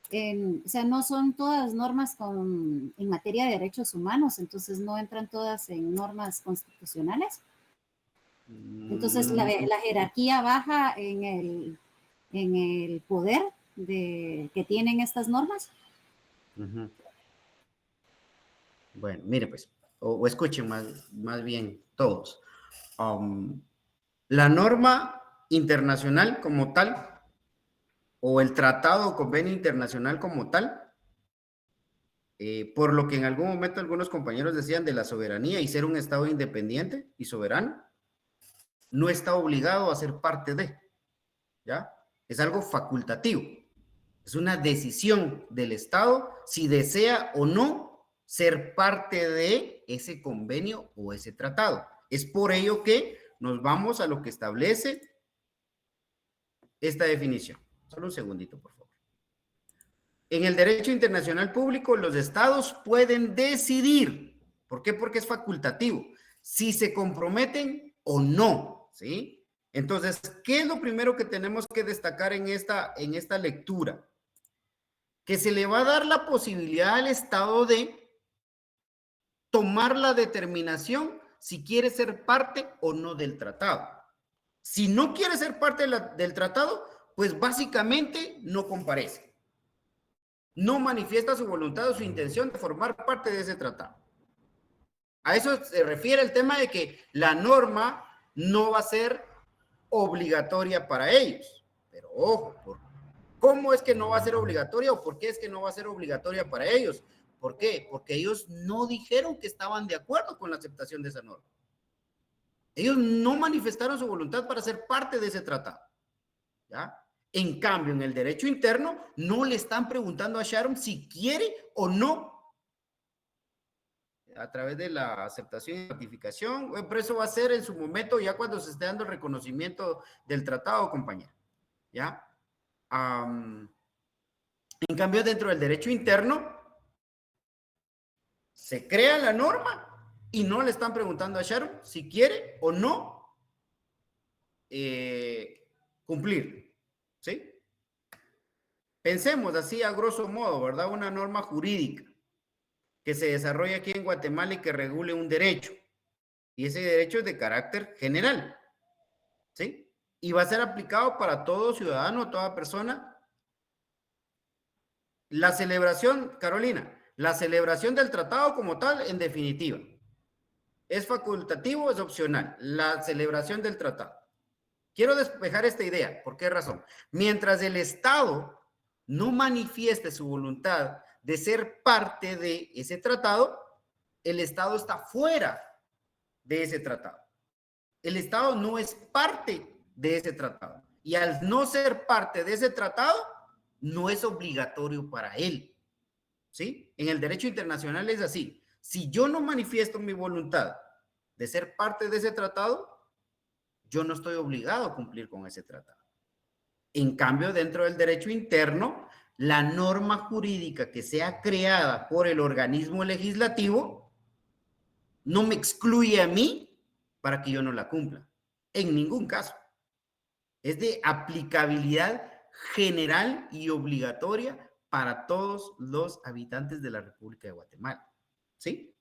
o sea, no son todas normas en materia de derechos humanos, entonces no entran todas en normas constitucionales. Entonces la jerarquía baja en el poder que tienen estas normas. Ujú. Bueno, mire pues, o escuchen más bien todos. La norma internacional como tal, o el tratado o convenio internacional como tal, por lo que en algún momento algunos compañeros decían de la soberanía y ser un Estado independiente y soberano, no está obligado a ser parte de, ¿ya? Es algo facultativo. Es una decisión del Estado si desea o no ser parte de ese convenio o ese tratado. Es por ello que nos vamos a lo que establece esta definición. Solo un segundito, por favor. En el derecho internacional público, los estados pueden decidir. ¿Por qué? Porque es facultativo. Si se comprometen o no, ¿sí? Entonces, ¿qué es lo primero que tenemos que destacar en esta lectura? Que se le va a dar la posibilidad al Estado de tomar la determinación si quiere ser parte o no del tratado. Si no quiere ser parte del tratado, pues básicamente no comparece. No manifiesta su voluntad o su intención de formar parte de ese tratado. A eso se refiere el tema de que la norma no va a ser obligatoria para ellos. Pero ojo, ¿cómo es que no va a ser obligatoria o por qué es que no va a ser obligatoria para ellos? ¿Por qué? Porque ellos no dijeron que estaban de acuerdo con la aceptación de esa norma. Ellos no manifestaron su voluntad para ser parte de ese tratado. ¿Ya? En cambio, en el derecho interno, no le están preguntando a Sharon si quiere o no a través de la aceptación y ratificación. Pero eso va a ser en su momento ya cuando se esté dando el reconocimiento del tratado, compañera. ¿Ya? En cambio, dentro del derecho interno, se crea la norma y no le están preguntando a Sharon si quiere o no cumplir. ¿Sí? Pensemos así a grosso modo, ¿verdad? Una norma jurídica que se desarrolla aquí en Guatemala y que regule un derecho. Y ese derecho es de carácter general. ¿Sí? Y va a ser aplicado para todo ciudadano, toda persona. La celebración, Carolina, la celebración del tratado como tal, en definitiva, ¿es facultativo o es opcional? La celebración del tratado. Quiero despejar esta idea. ¿Por qué razón? Mientras el Estado no manifieste su voluntad de ser parte de ese tratado, el Estado está fuera de ese tratado. El Estado no es parte de ese tratado. Y al no ser parte de ese tratado, no es obligatorio para él. ¿Sí? En el derecho internacional es así. Si yo no manifiesto mi voluntad de ser parte de ese tratado, yo no estoy obligado a cumplir con ese tratado. En cambio, dentro del derecho interno, la norma jurídica que sea creada por el organismo legislativo no me excluye a mí para que yo no la cumpla. En ningún caso. Es de aplicabilidad general y obligatoria para todos los habitantes de la República de Guatemala. ¿Sí?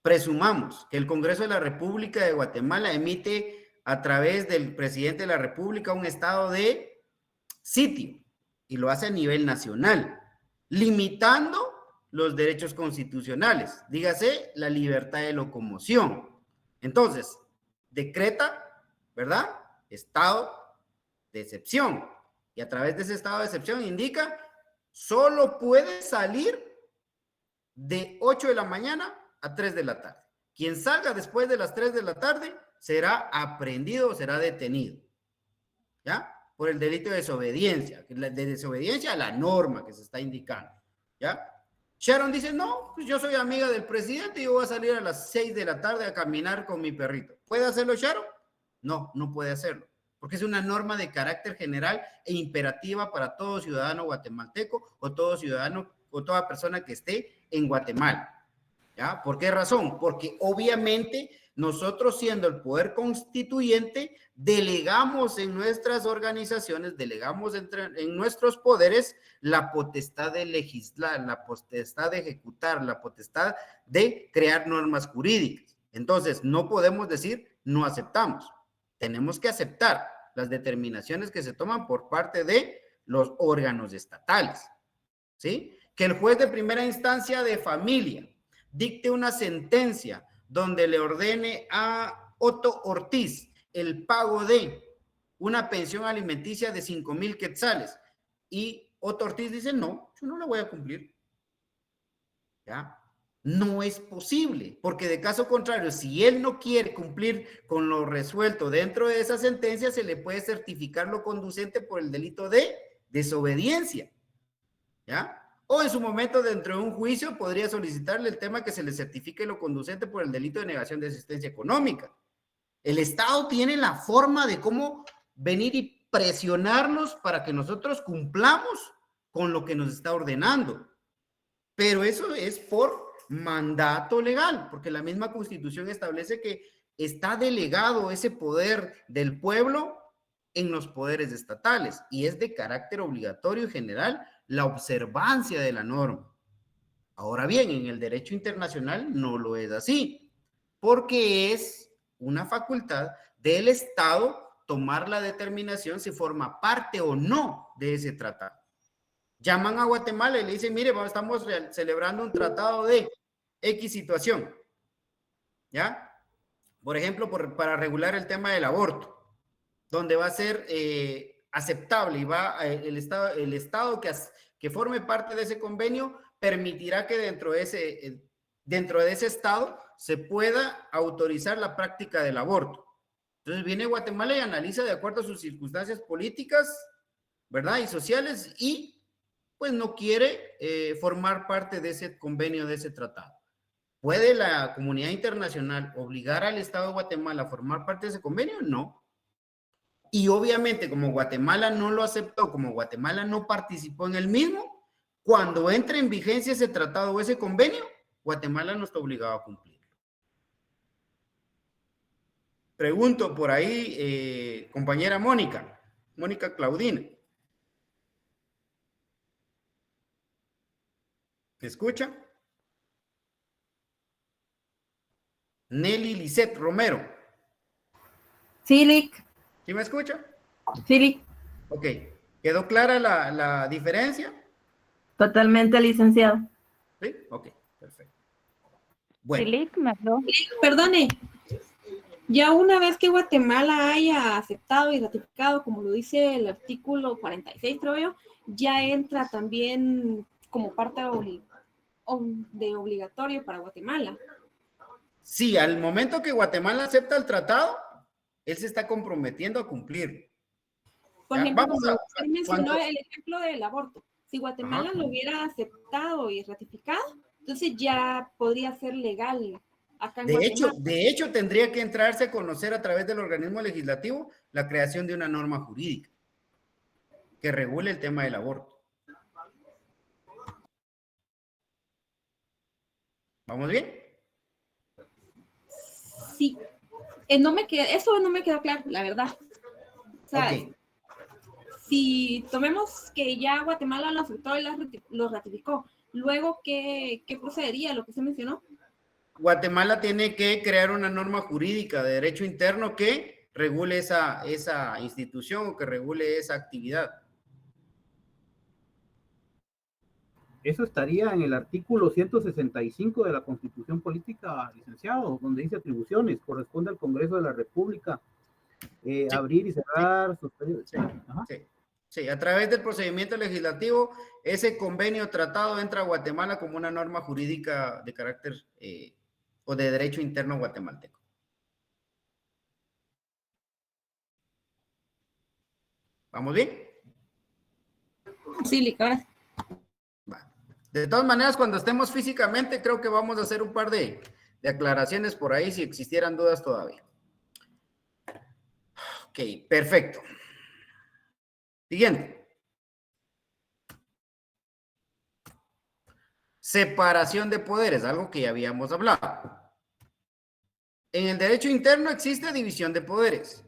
Presumamos que el Congreso de la República de Guatemala emite a través del presidente de la República un estado de sitio y lo hace a nivel nacional, limitando los derechos constitucionales, dígase la libertad de locomoción. Entonces, decreta, ¿verdad? Estado de excepción. Y a través de ese estado de excepción indica, solo puede salir de 8 de la mañana a 3 de la tarde. Quien salga después de las 3 de la tarde será aprehendido o será detenido. ¿Ya? Por el delito de desobediencia, de desobediencia a la norma que se está indicando. ¿Ya? Sharon dice, no, pues yo soy amiga del presidente y yo voy a salir a las 6 de la tarde a caminar con mi perrito. ¿Puede hacerlo Sharon? No, no puede hacerlo. Porque es una norma de carácter general e imperativa para todo ciudadano guatemalteco o todo ciudadano o toda persona que esté en Guatemala. ¿Ya? ¿Por qué razón? Porque obviamente nosotros, siendo el poder constituyente, delegamos en nuestras organizaciones, delegamos en nuestros poderes la potestad de legislar, la potestad de ejecutar, la potestad de crear normas jurídicas. Entonces, no podemos decir no aceptamos. Tenemos que aceptar las determinaciones que se toman por parte de los órganos estatales, ¿sí? Que el juez de primera instancia de familia dicte una sentencia donde le ordene a Otto Ortiz el pago de una pensión alimenticia de 5,000 quetzales, y Otto Ortiz dice, no, yo no la voy a cumplir. ¿Ya? No es posible, porque de caso contrario, si él no quiere cumplir con lo resuelto dentro de esa sentencia, se le puede certificar lo conducente por el delito de desobediencia. ¿Ya? O en su momento, dentro de un juicio, podría solicitarle el tema que se le certifique lo conducente por el delito de negación de asistencia económica. El Estado tiene la forma de cómo venir y presionarnos para que nosotros cumplamos con lo que nos está ordenando. Pero eso es por mandato legal, porque la misma Constitución establece que está delegado ese poder del pueblo en los poderes estatales, y es de carácter obligatorio y general la observancia de la norma. Ahora bien, en el derecho internacional no lo es así, porque es una facultad del Estado tomar la determinación si forma parte o no de ese tratado. Llaman a Guatemala y le dicen, mire, estamos celebrando un tratado de X situación, ¿ya? Por ejemplo, para regular el tema del aborto, donde va a ser aceptable, y va el Estado que forme parte de ese convenio permitirá que dentro de ese Estado se pueda autorizar la práctica del aborto. Entonces viene Guatemala y analiza de acuerdo a sus circunstancias políticas, ¿verdad? Y sociales, y pues no quiere formar parte de ese convenio, de ese tratado. ¿Puede la comunidad internacional obligar al Estado de Guatemala a formar parte de ese convenio? No. Y obviamente, como Guatemala no lo aceptó, como Guatemala no participó en el mismo, cuando entre en vigencia ese tratado o ese convenio, Guatemala no está obligado a cumplirlo. Pregunto por ahí, compañera Mónica Claudina. ¿Me escucha? Nelly Lisette Romero. Sí, Lick. ¿Sí me escucha? Sí, Lick. Ok. ¿Quedó clara la diferencia? Totalmente, licenciado. Sí, ok, perfecto. Bueno. Perdone, ya una vez que Guatemala haya aceptado y ratificado, como lo dice el artículo 46, creo yo, ya entra también como parte de obligatorio para Guatemala. Sí, al momento que Guatemala acepta el tratado, él se está comprometiendo a cumplir. Por ejemplo, usted mencionó el ejemplo del aborto. Si Guatemala lo hubiera aceptado y ratificado, entonces ya podría ser legal acá en Guatemala. De hecho, tendría que entrarse a conocer a través del organismo legislativo la creación de una norma jurídica que regule el tema del aborto. ¿Vamos bien? Sí. Eso no me quedó claro, la verdad. O sea, si tomemos que ya Guatemala lo aceptó y lo ratificó, luego, ¿qué procedería? Lo que se mencionó. Guatemala tiene que crear una norma jurídica de derecho interno que regule esa institución o que regule esa actividad. Eso estaría en el artículo 165 de la Constitución Política, licenciado, donde dice atribuciones, corresponde al Congreso de la República abrir y cerrar sus periodos. Sí, a través del procedimiento legislativo, ese convenio tratado entra a Guatemala como una norma jurídica de carácter o de derecho interno guatemalteco. ¿Vamos bien? Sí, Licar. De todas maneras, cuando estemos físicamente, creo que vamos a hacer un par de aclaraciones por ahí si existieran dudas todavía. Ok, perfecto. Siguiente. separación de poderes, algo que ya habíamos hablado. En el derecho interno existe división de poderes.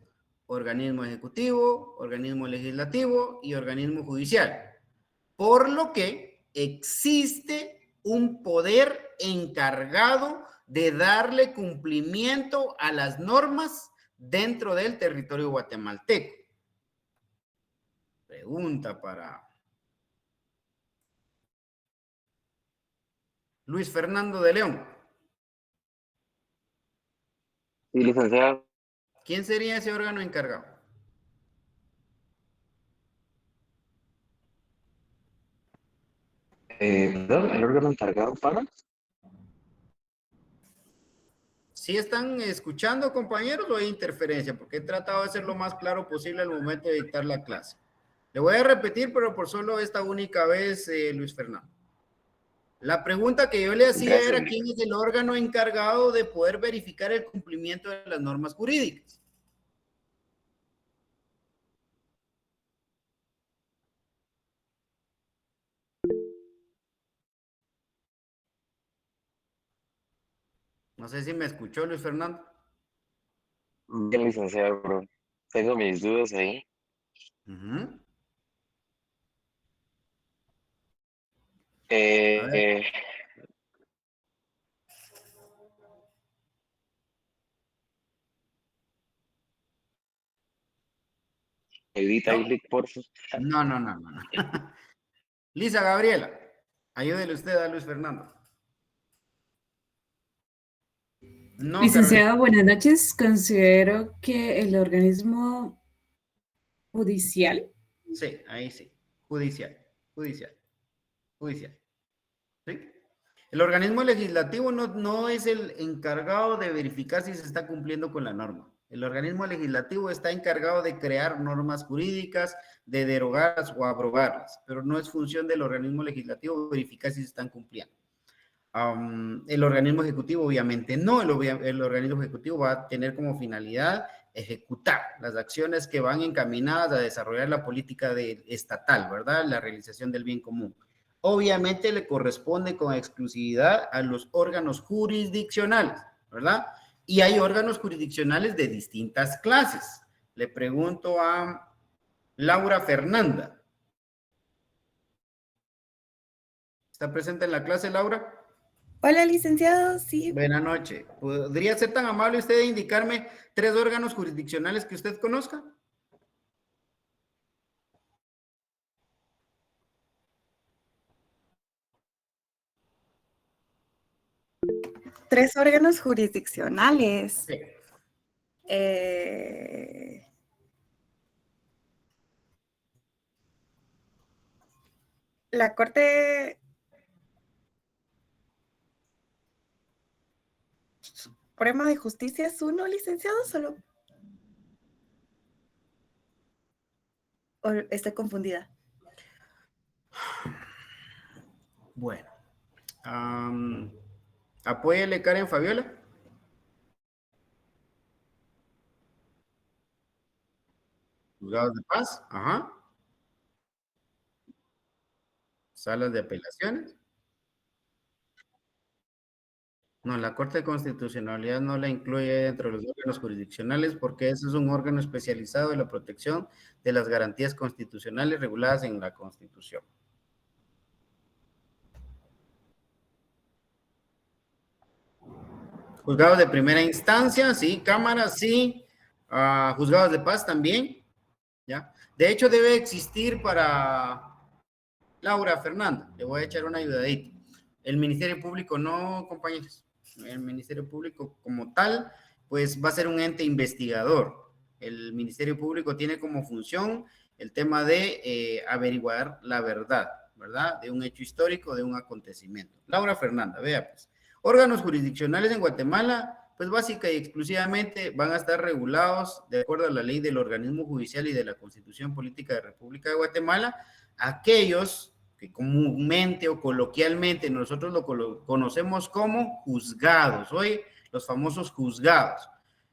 Organismo ejecutivo, organismo legislativo y organismo judicial. Por lo que existe un poder encargado de darle cumplimiento a las normas dentro del territorio guatemalteco. Pregunta para Luis Fernando de León. Sí, licenciado. ¿Quién sería ese órgano encargado? Perdón, el órgano encargado para. ¿Sí están escuchando, compañeros, o hay interferencia? Porque he tratado de ser lo más claro posible al momento de dictar la clase. Le voy a repetir, pero por solo esta única vez, Luis Fernando. La pregunta que yo le hacía era quién es el órgano encargado de poder verificar el cumplimiento de las normas jurídicas. No sé si me escuchó, Luis Fernando. Bien, licenciado, bro. Tengo mis dudas ahí. Edita ahí, Lick, por favor. No. Lisa Gabriela, ayúdele usted a Luis Fernando. No, Licenciado, buenas noches. Considero que el organismo judicial. Sí, ahí sí. Judicial. ¿Sí? El organismo legislativo no es el encargado de verificar si se está cumpliendo con la norma. El organismo legislativo está encargado de crear normas jurídicas, de derogarlas o abrogarlas, pero no es función del organismo legislativo verificar si se están cumpliendo. El organismo ejecutivo obviamente no, el organismo ejecutivo va a tener como finalidad ejecutar las acciones que van encaminadas a desarrollar la política estatal, ¿verdad? La realización del bien común. Obviamente le corresponde con exclusividad a los órganos jurisdiccionales, ¿verdad? Y hay órganos jurisdiccionales de distintas clases. Le pregunto a Laura Fernanda. ¿Está presente en la clase, Laura? Hola, licenciado, sí. Buenas noches. ¿Podría ser tan amable usted de indicarme 3 órganos jurisdiccionales que usted conozca? Tres órganos jurisdiccionales. Sí. La Corte Suprema de Justicia es uno, licenciado, solo. ¿O estoy confundida? Bueno. Apóyele, Karen Fabiola. Juzgados de paz, ajá. Salas de apelaciones. No, la Corte de Constitucionalidad no la incluye dentro de los órganos jurisdiccionales porque ese es un órgano especializado en la protección de las garantías constitucionales reguladas en la Constitución. Juzgados de primera instancia, sí. Cámaras, sí. Juzgados de paz también, ¿ya? De hecho, debe existir para Laura Fernanda. Le voy a echar una ayudadita. El Ministerio Público no, compañeros. El Ministerio Público como tal, pues va a ser un ente investigador. El Ministerio Público tiene como función el tema de averiguar la verdad, ¿verdad? De un hecho histórico, de un acontecimiento. Laura Fernanda, vea pues. Órganos jurisdiccionales en Guatemala, pues básica y exclusivamente van a estar regulados de acuerdo a la ley del organismo judicial y de la Constitución Política de la República de Guatemala, aquellos que comúnmente o coloquialmente nosotros lo conocemos como juzgados, hoy los famosos juzgados.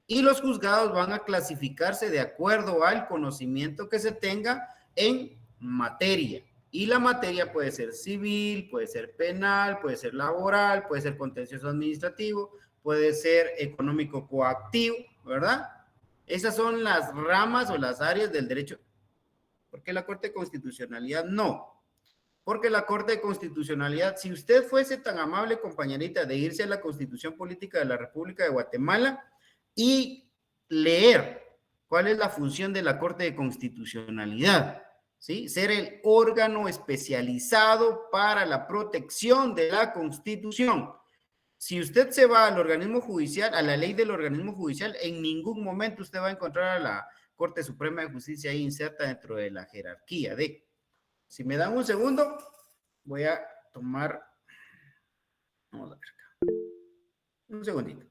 Y los juzgados van a clasificarse de acuerdo al conocimiento que se tenga en materia Y la materia puede ser civil, puede ser penal, puede ser laboral, puede ser contencioso administrativo, puede ser económico coactivo, ¿verdad? Esas son las ramas o las áreas del derecho. ¿Por qué la Corte de Constitucionalidad no? Porque la Corte de Constitucionalidad, si usted fuese tan amable, compañerita, de irse a la Constitución Política de la República de Guatemala y leer cuál es la función de la Corte de Constitucionalidad, ¿sí? Ser el órgano especializado para la protección de la Constitución. Si usted se va al organismo judicial, a la ley del organismo judicial, en ningún momento usted va a encontrar a la Corte Suprema de Justicia ahí inserta dentro de la jerarquía de... Si me dan un segundo, voy a tomar... Vamos a ver acá. Un segundito.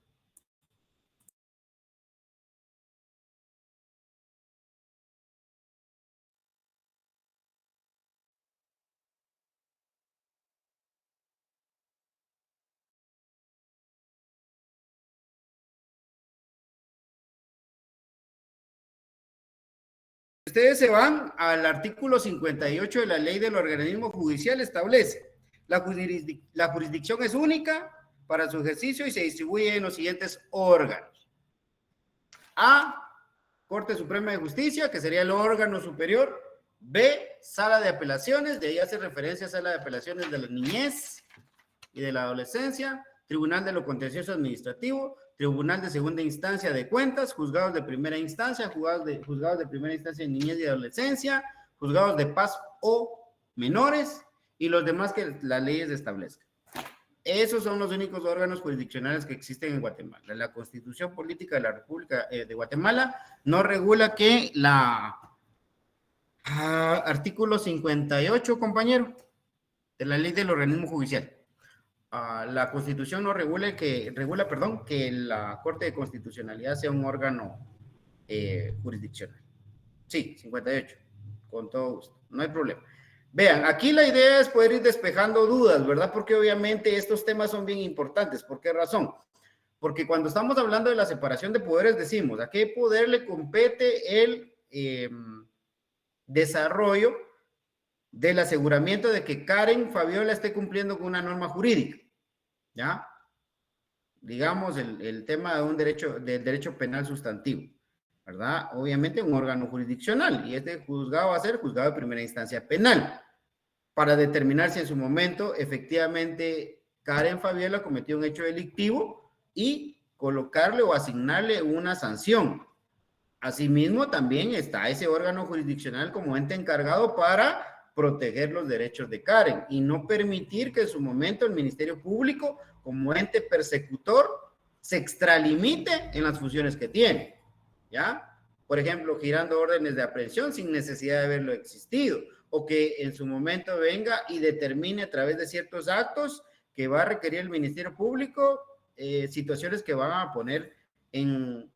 Ustedes se van al artículo 58 de la ley del organismo judicial, establece, la jurisdicción es única para su ejercicio y se distribuye en los siguientes órganos. A, Corte Suprema de Justicia, que sería el órgano superior. B, Sala de Apelaciones, de ahí hace referencia a Sala de Apelaciones de la Niñez y de la Adolescencia. Tribunal de lo Contencioso Administrativo, Tribunal de Segunda Instancia de Cuentas, Juzgados de Primera Instancia, Juzgados de Primera Instancia de Niñez y Adolescencia, Juzgados de Paz o Menores, y los demás que las leyes establezcan. Esos son los únicos órganos jurisdiccionales que existen en Guatemala. La Constitución Política de la República de Guatemala no regula que artículo 58, compañero, de la ley del organismo judicial. La Constitución no regula que la Corte de Constitucionalidad sea un órgano jurisdiccional. Sí, 58, con todo gusto, no hay problema. Vean, aquí la idea es poder ir despejando dudas, ¿verdad? Porque obviamente estos temas son bien importantes. ¿Por qué razón? Porque cuando estamos hablando de la separación de poderes decimos, ¿a qué poder le compete el desarrollo del aseguramiento de que Karen Fabiola esté cumpliendo con una norma jurídica? ¿Ya? Digamos el tema de del derecho penal sustantivo, ¿verdad? Obviamente un órgano jurisdiccional, y este juzgado va a ser juzgado de primera instancia penal, para determinar si en su momento efectivamente Karen Fabiola cometió un hecho delictivo y colocarle o asignarle una sanción. Asimismo, también está ese órgano jurisdiccional como ente encargado para proteger los derechos de Karen y no permitir que en su momento el Ministerio Público, como ente persecutor, se extralimite en las funciones que tiene, ¿ya? Por ejemplo, girando órdenes de aprehensión sin necesidad de haberlo existido, o que en su momento venga y determine a través de ciertos actos que va a requerir el Ministerio Público situaciones que van a poner en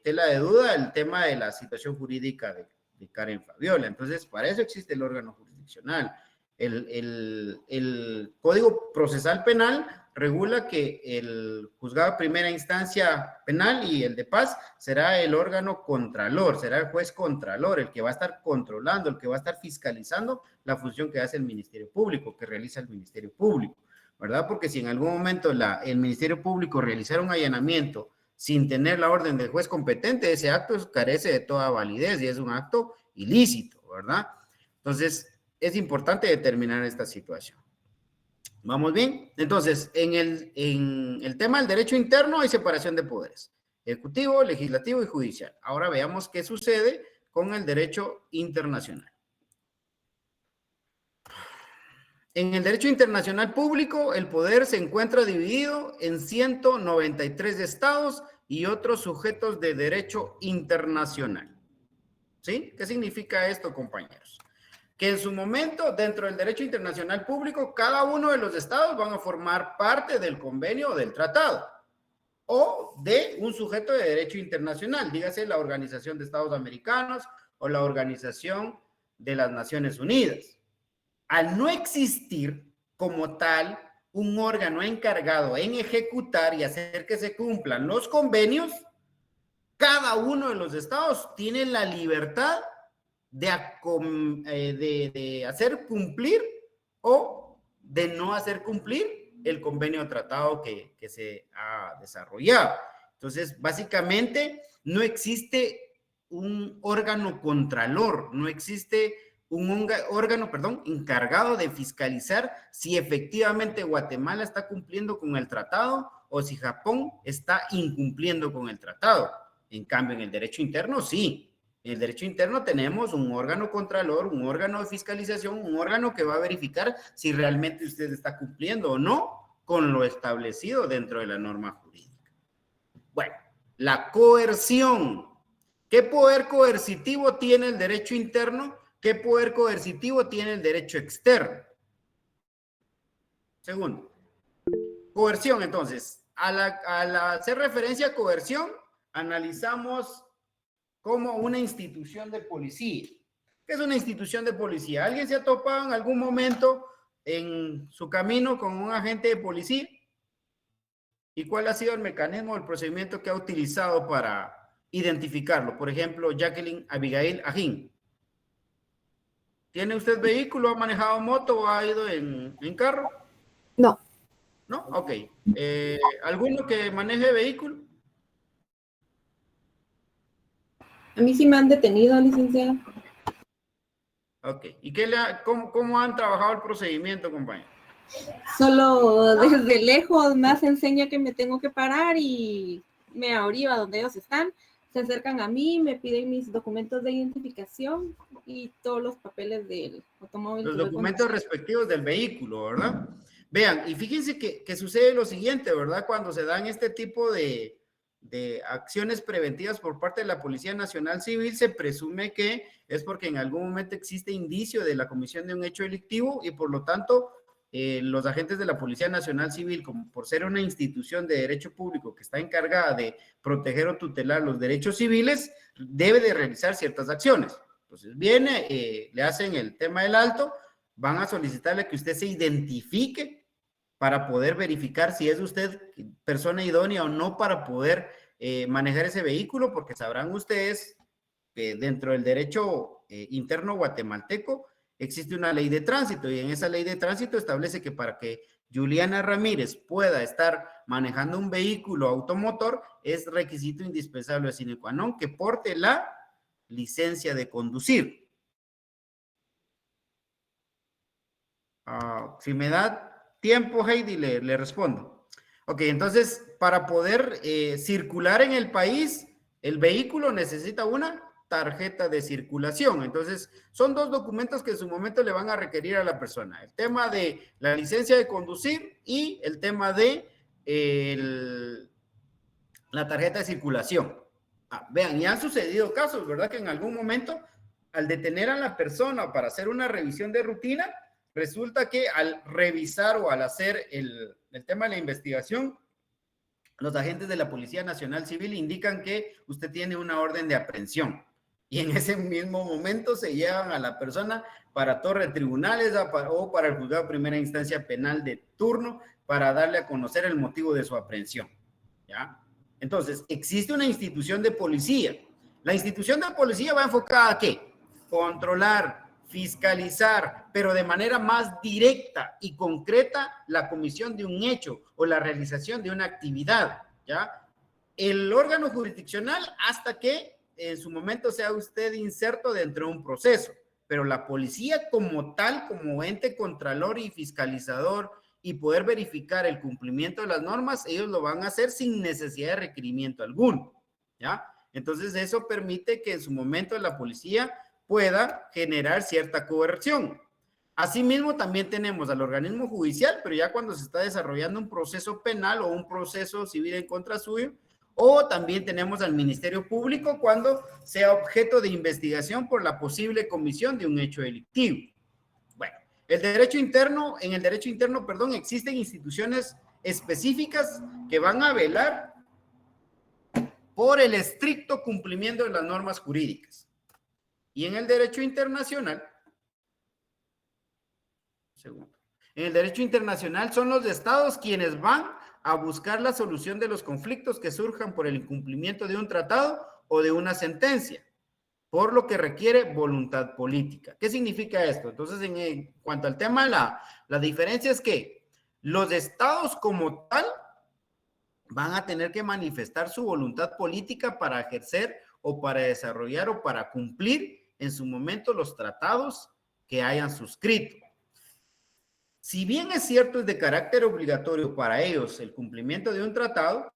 tela de duda el tema de la situación jurídica de Karen Fabiola. Entonces, para eso existe el órgano jurisdiccional. El Código Procesal Penal regula que el juzgado de primera instancia penal y el de paz será el órgano contralor, será el juez contralor, el que va a estar controlando, el que va a estar fiscalizando la función que hace el Ministerio Público, que realiza el Ministerio Público, ¿verdad? Porque si en algún momento el Ministerio Público realizara un allanamiento sin tener la orden del juez competente, ese acto carece de toda validez y es un acto ilícito, ¿verdad? Entonces, es importante determinar esta situación. ¿Vamos bien? Entonces, en el tema del derecho interno hay separación de poderes, ejecutivo, legislativo y judicial. Ahora veamos qué sucede con el derecho internacional. En el derecho internacional público, el poder se encuentra dividido en 193 estados y otros sujetos de derecho internacional. ¿Sí? ¿Qué significa esto, compañeros? Que en su momento, dentro del derecho internacional público, cada uno de los estados van a formar parte del convenio o del tratado, o de un sujeto de derecho internacional, dígase la Organización de Estados Americanos o la Organización de las Naciones Unidas. Al no existir como tal un órgano encargado en ejecutar y hacer que se cumplan los convenios, cada uno de los estados tiene la libertad de hacer cumplir o de no hacer cumplir el convenio o tratado que se ha desarrollado. Entonces, básicamente, no existe un órgano contralor, no existe un órgano, encargado de fiscalizar si efectivamente Guatemala está cumpliendo con el tratado o si Japón está incumpliendo con el tratado. En cambio, en el derecho interno, sí. En el derecho interno tenemos un órgano contralor, un órgano de fiscalización, un órgano que va a verificar si realmente usted está cumpliendo o no con lo establecido dentro de la norma jurídica. Bueno, la coerción. ¿Qué poder coercitivo tiene el derecho interno? ¿Qué poder coercitivo tiene el derecho externo? Segundo, coerción. Entonces, al hacer referencia a coerción, analizamos como una institución de policía. ¿Qué es una institución de policía? ¿Alguien se ha topado en algún momento en su camino con un agente de policía? ¿Y cuál ha sido el mecanismo, el procedimiento que ha utilizado para identificarlo? Por ejemplo, Jacqueline Abigail Ajín. ¿Tiene usted vehículo? ¿Ha manejado moto o ha ido en carro? No. ¿No? Ok. ¿Alguno que maneje vehículo? A mí sí me han detenido, licenciada. Ok. ¿Y cómo han trabajado el procedimiento, compañero? Solo desde lejos más enseña que me tengo que parar y me abriva donde ellos están. Se acercan a mí, me piden mis documentos de identificación y todos los papeles del automóvil. Los documentos respectivos del vehículo, ¿verdad? Vean, y fíjense que sucede lo siguiente, ¿verdad? Cuando se dan este tipo de acciones preventivas por parte de la Policía Nacional Civil, se presume que es porque en algún momento existe indicio de la comisión de un hecho delictivo y por lo tanto los agentes de la Policía Nacional Civil, como por ser una institución de derecho público que está encargada de proteger o tutelar los derechos civiles, debe de realizar ciertas acciones. Entonces viene, le hacen el tema del alto, van a solicitarle que usted se identifique para poder verificar si es usted persona idónea o no para poder manejar ese vehículo, porque sabrán ustedes que dentro del derecho interno guatemalteco existe una ley de tránsito y en esa ley de tránsito establece que para que Juliana Ramírez pueda estar manejando un vehículo automotor es requisito indispensable sine qua non que porte la licencia de conducir. Si me da tiempo, Heidi, le respondo. Ok, entonces, para poder circular en el país, el vehículo necesita una tarjeta de circulación. Entonces, son dos documentos que en su momento le van a requerir a la persona. El tema de la licencia de conducir y el tema de la tarjeta de circulación. Vean, y han sucedido casos, ¿verdad? Que en algún momento, al detener a la persona para hacer una revisión de rutina, resulta que al revisar o al hacer el tema de la investigación, los agentes de la Policía Nacional Civil indican que usted tiene una orden de aprehensión. Y en ese mismo momento se llevan a la persona para torre de tribunales o para el juzgado de primera instancia penal de turno para darle a conocer el motivo de su aprehensión. ¿Ya? Entonces, existe una institución de policía. La institución de policía va enfocada a ¿qué? Controlar, fiscalizar, pero de manera más directa y concreta la comisión de un hecho o la realización de una actividad, ¿ya? El órgano jurisdiccional hasta que en su momento sea usted inserto dentro de un proceso, pero la policía como tal, como ente contralor y fiscalizador y poder verificar el cumplimiento de las normas, ellos lo van a hacer sin necesidad de requerimiento alguno, ¿ya? Entonces eso permite que en su momento la policía pueda generar cierta coerción. Asimismo, también tenemos al organismo judicial, pero ya cuando se está desarrollando un proceso penal o un proceso civil en contra suyo, o también tenemos al Ministerio Público cuando sea objeto de investigación por la posible comisión de un hecho delictivo. Bueno, en el derecho interno, existen instituciones específicas que van a velar por el estricto cumplimiento de las normas jurídicas. Y en el derecho internacional, son los estados quienes van a buscar la solución de los conflictos que surjan por el incumplimiento de un tratado o de una sentencia. por lo que requiere voluntad política. ¿Qué significa esto? Entonces, en cuanto al tema, la diferencia es que los estados como tal van a tener que manifestar su voluntad política para ejercer o para desarrollar o para cumplir en su momento los tratados que hayan suscrito. Si bien es cierto, es de carácter obligatorio para ellos el cumplimiento de un tratado,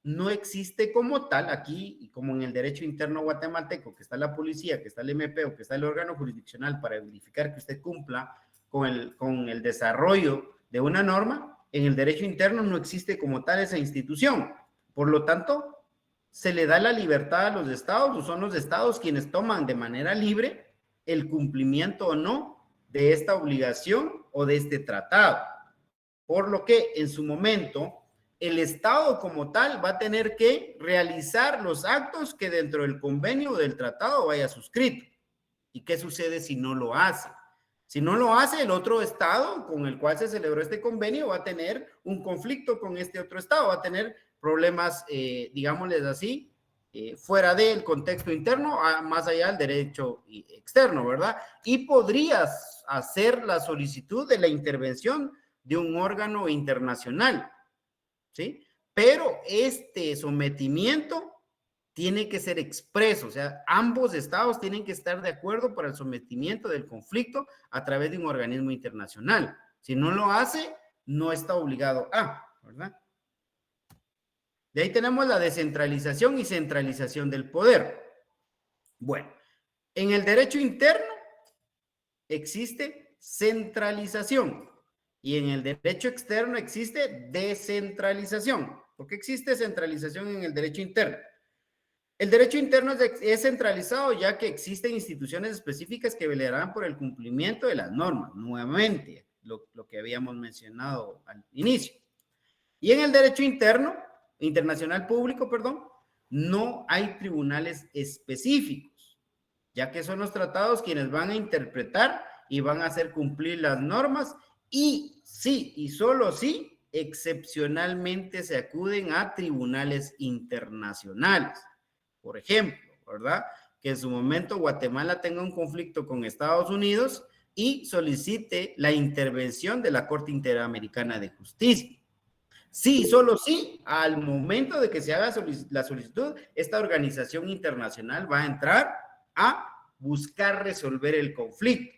no existe como tal aquí, como en el derecho interno guatemalteco, que está la policía, que está el MP o que está el órgano jurisdiccional para verificar que usted cumpla con el desarrollo de una norma. En el derecho interno no existe como tal esa institución. Por lo tanto, se le da la libertad a los estados, o son los estados quienes toman de manera libre el cumplimiento o no de esta obligación o de este tratado. Por lo que en su momento el Estado como tal va a tener que realizar los actos que dentro del convenio o del tratado vaya suscrito. ¿Y qué sucede si no lo hace? Si no lo hace, el otro Estado con el cual se celebró este convenio va a tener un conflicto con este otro Estado, va a tener problemas, digámosles así, fuera del contexto interno, más allá del derecho externo, ¿verdad? Y podrías hacer la solicitud de la intervención de un órgano internacional, ¿sí? Pero este sometimiento tiene que ser expreso, o sea, ambos estados tienen que estar de acuerdo para el sometimiento del conflicto a través de un organismo internacional. Si no lo hace, no está obligado a, ¿verdad? De ahí tenemos la descentralización y centralización del poder. Bueno, en el derecho interno existe centralización y en el derecho externo existe descentralización. ¿Por qué existe centralización en el derecho interno? El derecho interno es centralizado ya que existen instituciones específicas que velarán por el cumplimiento de las normas, nuevamente, lo que habíamos mencionado al inicio. Y en el derecho internacional público, no hay tribunales específicos, ya que son los tratados quienes van a interpretar y van a hacer cumplir las normas y sí, y solo sí, excepcionalmente se acuden a tribunales internacionales. Por ejemplo, ¿verdad? Que en su momento Guatemala tenga un conflicto con Estados Unidos y solicite la intervención de la Corte Interamericana de Justicia. Sí, solo sí, al momento de que se haga la solicitud, esta organización internacional va a entrar a buscar resolver el conflicto,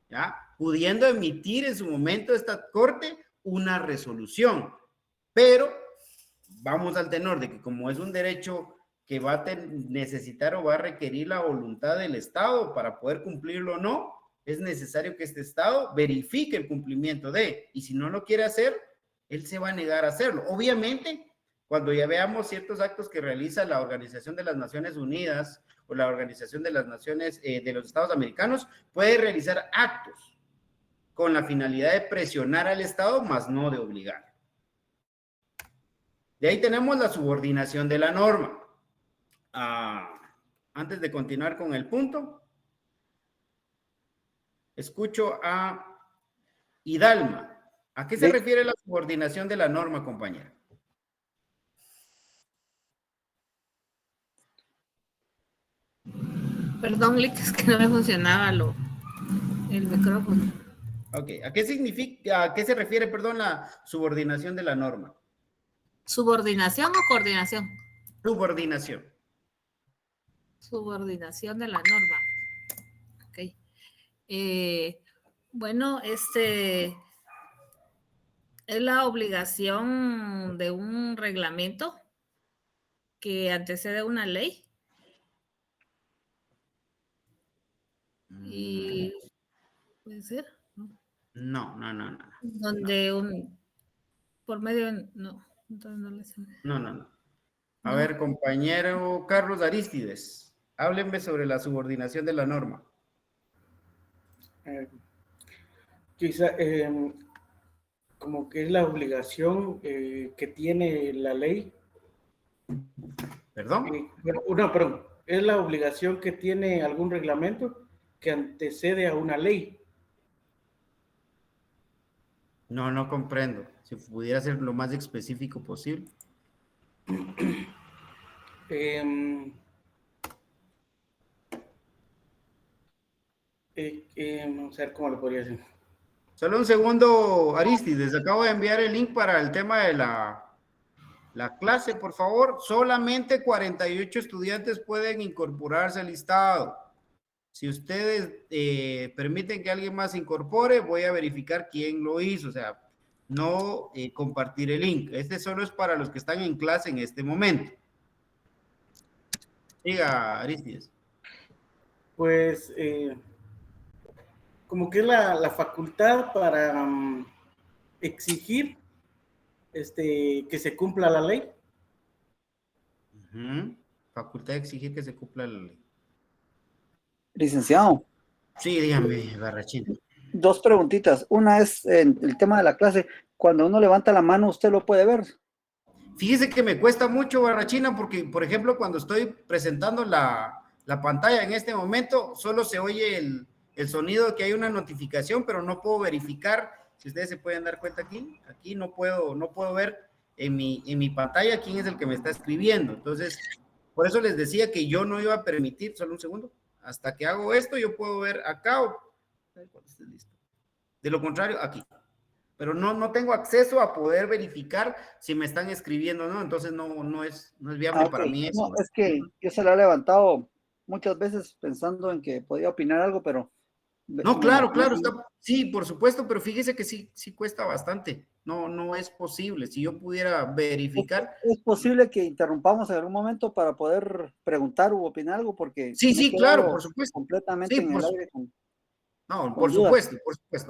¿ya? Pudiendo emitir en su momento esta Corte una resolución. Pero vamos al tenor de que como es un derecho que va a necesitar o va a requerir la voluntad del Estado para poder cumplirlo o no, es necesario que este Estado verifique el cumplimiento y si no lo quiere hacer, él se va a negar a hacerlo. Obviamente, cuando ya veamos ciertos actos que realiza la Organización de las Naciones Unidas o la Organización de las Naciones de los Estados Americanos, puede realizar actos con la finalidad de presionar al Estado, más no de obligar. De ahí tenemos la subordinación de la norma. Antes de continuar con el punto, escucho a Hidalma. ¿A qué se refiere la subordinación de la norma, compañera? Perdón, Lick, es que no me funcionaba el micrófono. Ok, ¿a qué significa, a qué se refiere, perdón, la subordinación de la norma? ¿Subordinación o coordinación? Subordinación. Subordinación de la norma. Ok. Bueno, es la obligación de un reglamento que antecede una ley. Y puede ser, ¿no? No. Donde por medio, no. No. A ver, compañero Carlos Arístides, háblenme sobre la subordinación de la norma. Quizá como que es la obligación que tiene la ley. ¿Perdón? Perdón. Es la obligación que tiene algún reglamento que antecede a una ley. No comprendo. Si pudiera ser lo más específico posible. Vamos a ver cómo lo podría decir. Solo un segundo, Aristides, acabo de enviar el link para el tema de la clase, por favor. Solamente 48 estudiantes pueden incorporarse al listado. Si ustedes permiten que alguien más se incorpore, voy a verificar quién lo hizo. O sea, no compartir el link. Este solo es para los que están en clase en este momento. Diga, Aristides. Pues, como que es la facultad para exigir que se cumpla la ley. Facultad de exigir que se cumpla la ley. Licenciado. Sí, dígame, Barrachina. Dos preguntitas. Una es en el tema de la clase. Cuando uno levanta la mano, ¿usted lo puede ver? Fíjese que me cuesta mucho, Barrachina, porque, por ejemplo, cuando estoy presentando la pantalla en este momento, solo se oye el sonido de que hay una notificación, pero no puedo verificar. Si ustedes se pueden dar cuenta aquí no puedo ver en mi pantalla quién es el que me está escribiendo. Entonces, por eso les decía que yo no iba a permitir, solo un segundo, hasta que hago esto, yo puedo ver acá cuando esté listo. De lo contrario, aquí. Pero no tengo acceso a poder verificar si me están escribiendo, ¿no? Entonces no es viable para mí eso. No, es que yo se la he levantado muchas veces pensando en que podía opinar algo, pero... No, claro, sí, por supuesto, pero fíjese que sí cuesta bastante. No es posible. Si yo pudiera verificar... ¿Es posible que interrumpamos en algún momento para poder preguntar u opinar algo? Porque... Sí, claro, por supuesto. Completamente sí, en el aire. No, por supuesto.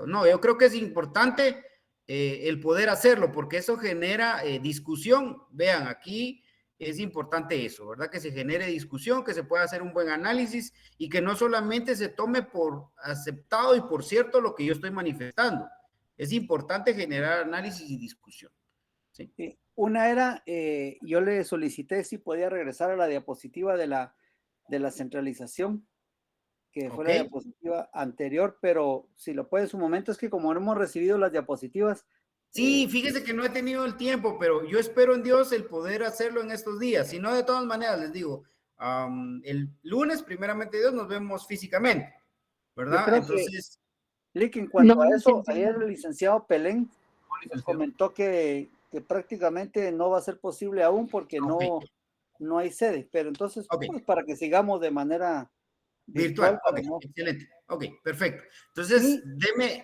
No, yo creo que es importante el poder hacerlo, porque eso genera discusión. Vean, aquí es importante eso, ¿verdad? Que se genere discusión, que se pueda hacer un buen análisis y que no solamente se tome por aceptado y por cierto lo que yo estoy manifestando. Es importante generar análisis y discusión. ¿Sí? Una era, yo le solicité si podía regresar a la diapositiva de la centralización, que fue la diapositiva anterior, pero si lo puede en su momento, es que como no hemos recibido las diapositivas. Sí, fíjese que no he tenido el tiempo, pero yo espero en Dios el poder hacerlo en estos días. Si no, de todas maneras, les digo, el lunes, primeramente Dios, nos vemos físicamente, ¿verdad? Entonces... en cuanto a eso, ayer el licenciado Pelén comentó que prácticamente no va a ser posible aún porque no hay sede, pero entonces, pues, para que sigamos de manera... virtual, excelente, perfecto. Entonces,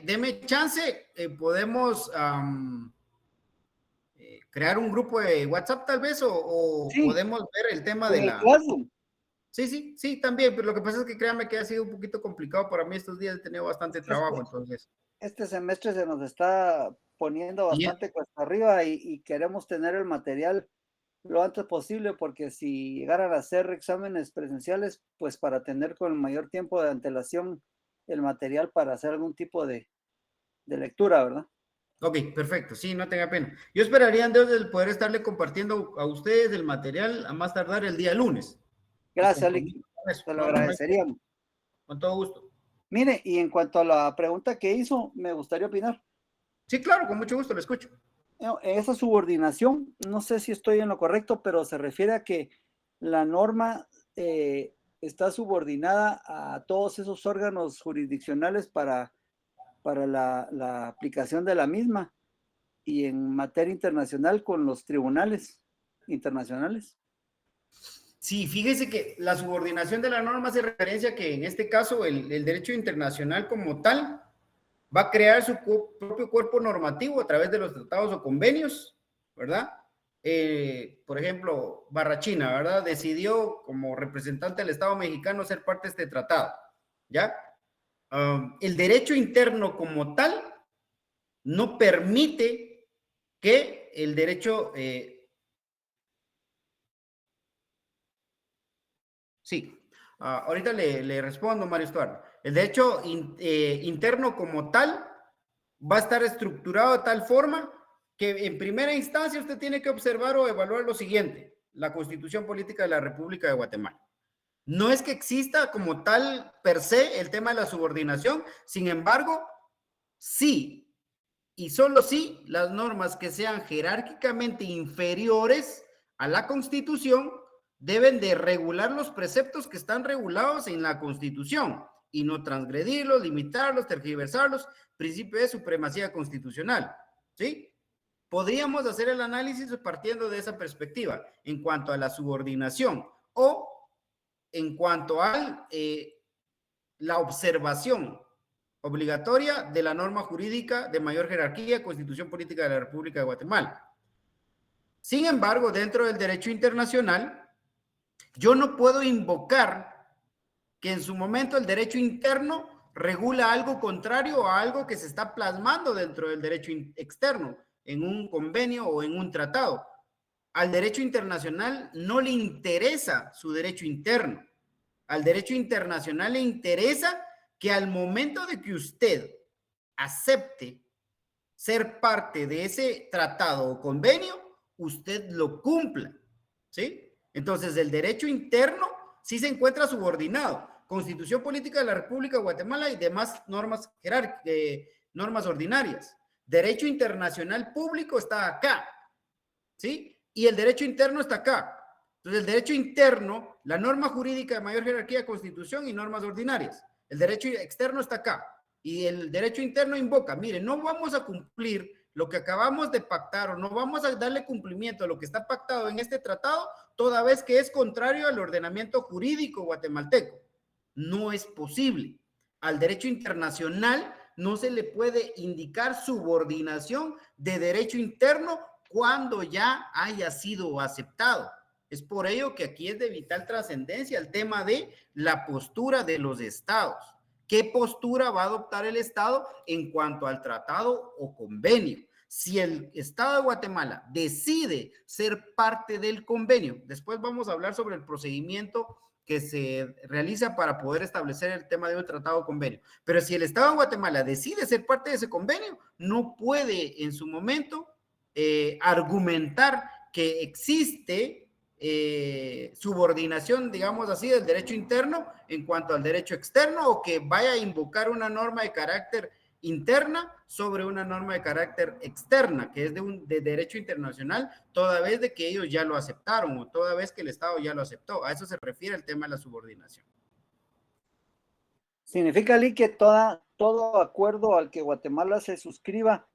deme chance, podemos crear un grupo de WhatsApp tal vez, o podemos ver el tema de la... Sí, también, pero lo que pasa es que créanme que ha sido un poquito complicado para mí estos días, he tenido bastante trabajo, entonces... Este semestre se nos está poniendo bastante cuesta arriba y queremos tener el material lo antes posible, porque si llegaran a hacer exámenes presenciales, pues para tener con el mayor tiempo de antelación el material para hacer algún tipo de lectura, ¿verdad? Ok, perfecto, sí, no tenga pena. Yo esperaría entonces el poder estarle compartiendo a ustedes el material a más tardar el día lunes. Gracias, Lick. Te lo agradeceríamos. Con todo gusto. Mire, y en cuanto a la pregunta que hizo, me gustaría opinar. Sí, claro, con mucho gusto, le escucho. Esa subordinación, no sé si estoy en lo correcto, pero se refiere a que la norma está subordinada a todos esos órganos jurisdiccionales para la aplicación de la misma, y en materia internacional con los tribunales internacionales. Sí, fíjese que la subordinación de la norma hace referencia a que en este caso el derecho internacional como tal va a crear su propio cuerpo normativo a través de los tratados o convenios, ¿verdad? Por ejemplo, Barrachina, ¿verdad? Decidió como representante del Estado mexicano ser parte de este tratado, ¿ya? El derecho interno como tal no permite que el derecho... ahorita le respondo, Mario Estuardo. El derecho interno como tal va a estar estructurado de tal forma que en primera instancia usted tiene que observar o evaluar lo siguiente: la Constitución Política de la República de Guatemala. No es que exista como tal per se el tema de la subordinación, sin embargo, sí, y solo sí, las normas que sean jerárquicamente inferiores a la Constitución deben de regular los preceptos que están regulados en la Constitución. y no transgredirlos, limitarlos, tergiversarlos, principio de supremacía constitucional, ¿sí? Podríamos hacer el análisis partiendo de esa perspectiva en cuanto a la subordinación o en cuanto a la observación obligatoria de la norma jurídica de mayor jerarquía, Constitución Política de la República de Guatemala. Sin embargo, dentro del derecho internacional, yo no puedo invocar que en su momento el derecho interno regula algo contrario a algo que se está plasmando dentro del derecho externo, en un convenio o en un tratado. Al derecho internacional no le interesa su derecho interno. Al derecho internacional le interesa que al momento de que usted acepte ser parte de ese tratado o convenio, usted lo cumpla, ¿sí? Entonces, el derecho interno sí se encuentra subordinado. Constitución Política de la República de Guatemala y demás normas normas ordinarias. Derecho internacional público está acá, ¿sí? Y el derecho interno está acá. Entonces, el derecho interno, la norma jurídica de mayor jerarquía, Constitución y normas ordinarias. El derecho externo está acá. Y el derecho interno invoca, mire, no vamos a cumplir lo que acabamos de pactar o no vamos a darle cumplimiento a lo que está pactado en este tratado, toda vez que es contrario al ordenamiento jurídico guatemalteco. No es posible. Al derecho internacional no se le puede indicar subordinación de derecho interno cuando ya haya sido aceptado. Es por ello que aquí es de vital trascendencia el tema de la postura de los estados. ¿Qué postura va a adoptar el Estado en cuanto al tratado o convenio? Si el Estado de Guatemala decide ser parte del convenio, después vamos a hablar sobre el procedimiento que se realiza para poder establecer el tema de un tratado o convenio. Pero si el Estado de Guatemala decide ser parte de ese convenio, no puede en su momento argumentar que existe subordinación, digamos así, del derecho interno en cuanto al derecho externo o que vaya a invocar una norma de carácter interna sobre una norma de carácter externa, que es de derecho internacional, toda vez de que ellos ya lo aceptaron o toda vez que el Estado ya lo aceptó. A eso se refiere el tema de la subordinación. Significa, Lee, que todo acuerdo al que Guatemala se suscriba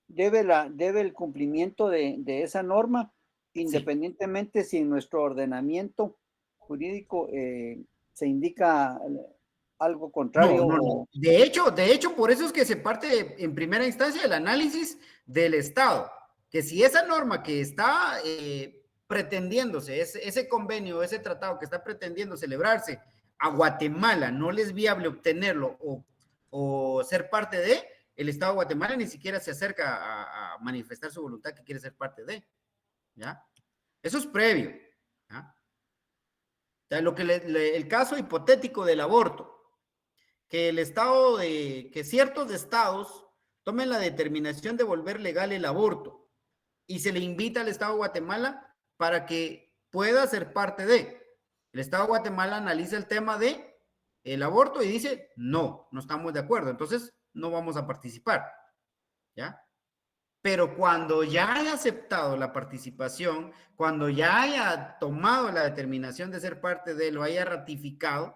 debe el cumplimiento de esa norma, independientemente si en nuestro ordenamiento jurídico se indica algo contrario. No. De hecho, por eso es que se parte en primera instancia el análisis del Estado, que si esa norma que está pretendiéndose, ese convenio, ese tratado que está pretendiendo celebrarse a Guatemala, no les es viable obtenerlo o ser parte de, el Estado de Guatemala ni siquiera se acerca a manifestar su voluntad que quiere ser parte de, ¿ya? Eso es previo, ¿ya? O sea, el caso hipotético del aborto, que ciertos estados tomen la determinación de volver legal el aborto y se le invita al Estado de Guatemala para que pueda ser parte de. El Estado de Guatemala analiza el tema de el aborto y dice, no estamos de acuerdo, entonces no vamos a participar, ¿ya? Pero cuando ya haya aceptado la participación, cuando ya haya tomado la determinación de ser parte de, lo haya ratificado,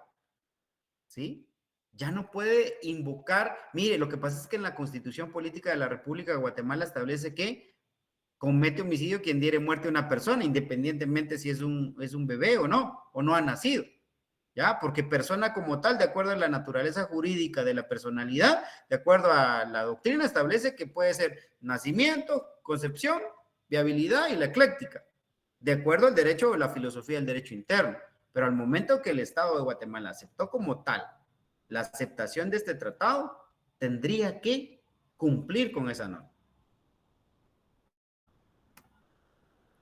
¿sí? Ya no puede invocar, mire, lo que pasa es que en la Constitución Política de la República de Guatemala establece que comete homicidio quien diere muerte a una persona, independientemente si es un bebé o no ha nacido. ¿Ya? Porque persona como tal, de acuerdo a la naturaleza jurídica de la personalidad, de acuerdo a la doctrina, establece que puede ser nacimiento, concepción, viabilidad y la ecléctica, de acuerdo al derecho o la filosofía del derecho interno. Pero al momento que el Estado de Guatemala aceptó como tal la aceptación de este tratado, tendría que cumplir con esa norma.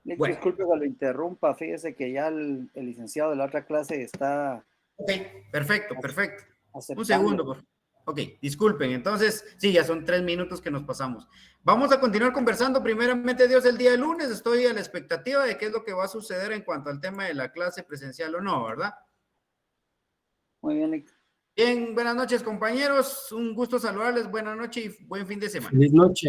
Bueno. Disculpe que lo interrumpa, fíjese que ya el licenciado de la otra clase está... Ok, perfecto. Aceptando. Un segundo, por favor. Ok, disculpen, entonces, sí, ya son 3 minutos que nos pasamos. Vamos a continuar conversando, primeramente Dios, el día de lunes. Estoy a la expectativa de qué es lo que va a suceder en cuanto al tema de la clase presencial o no, ¿verdad? Muy bien, Nick. Bien, buenas noches, compañeros. Un gusto saludarles, buenas noches y buen fin de semana. Feliz noche.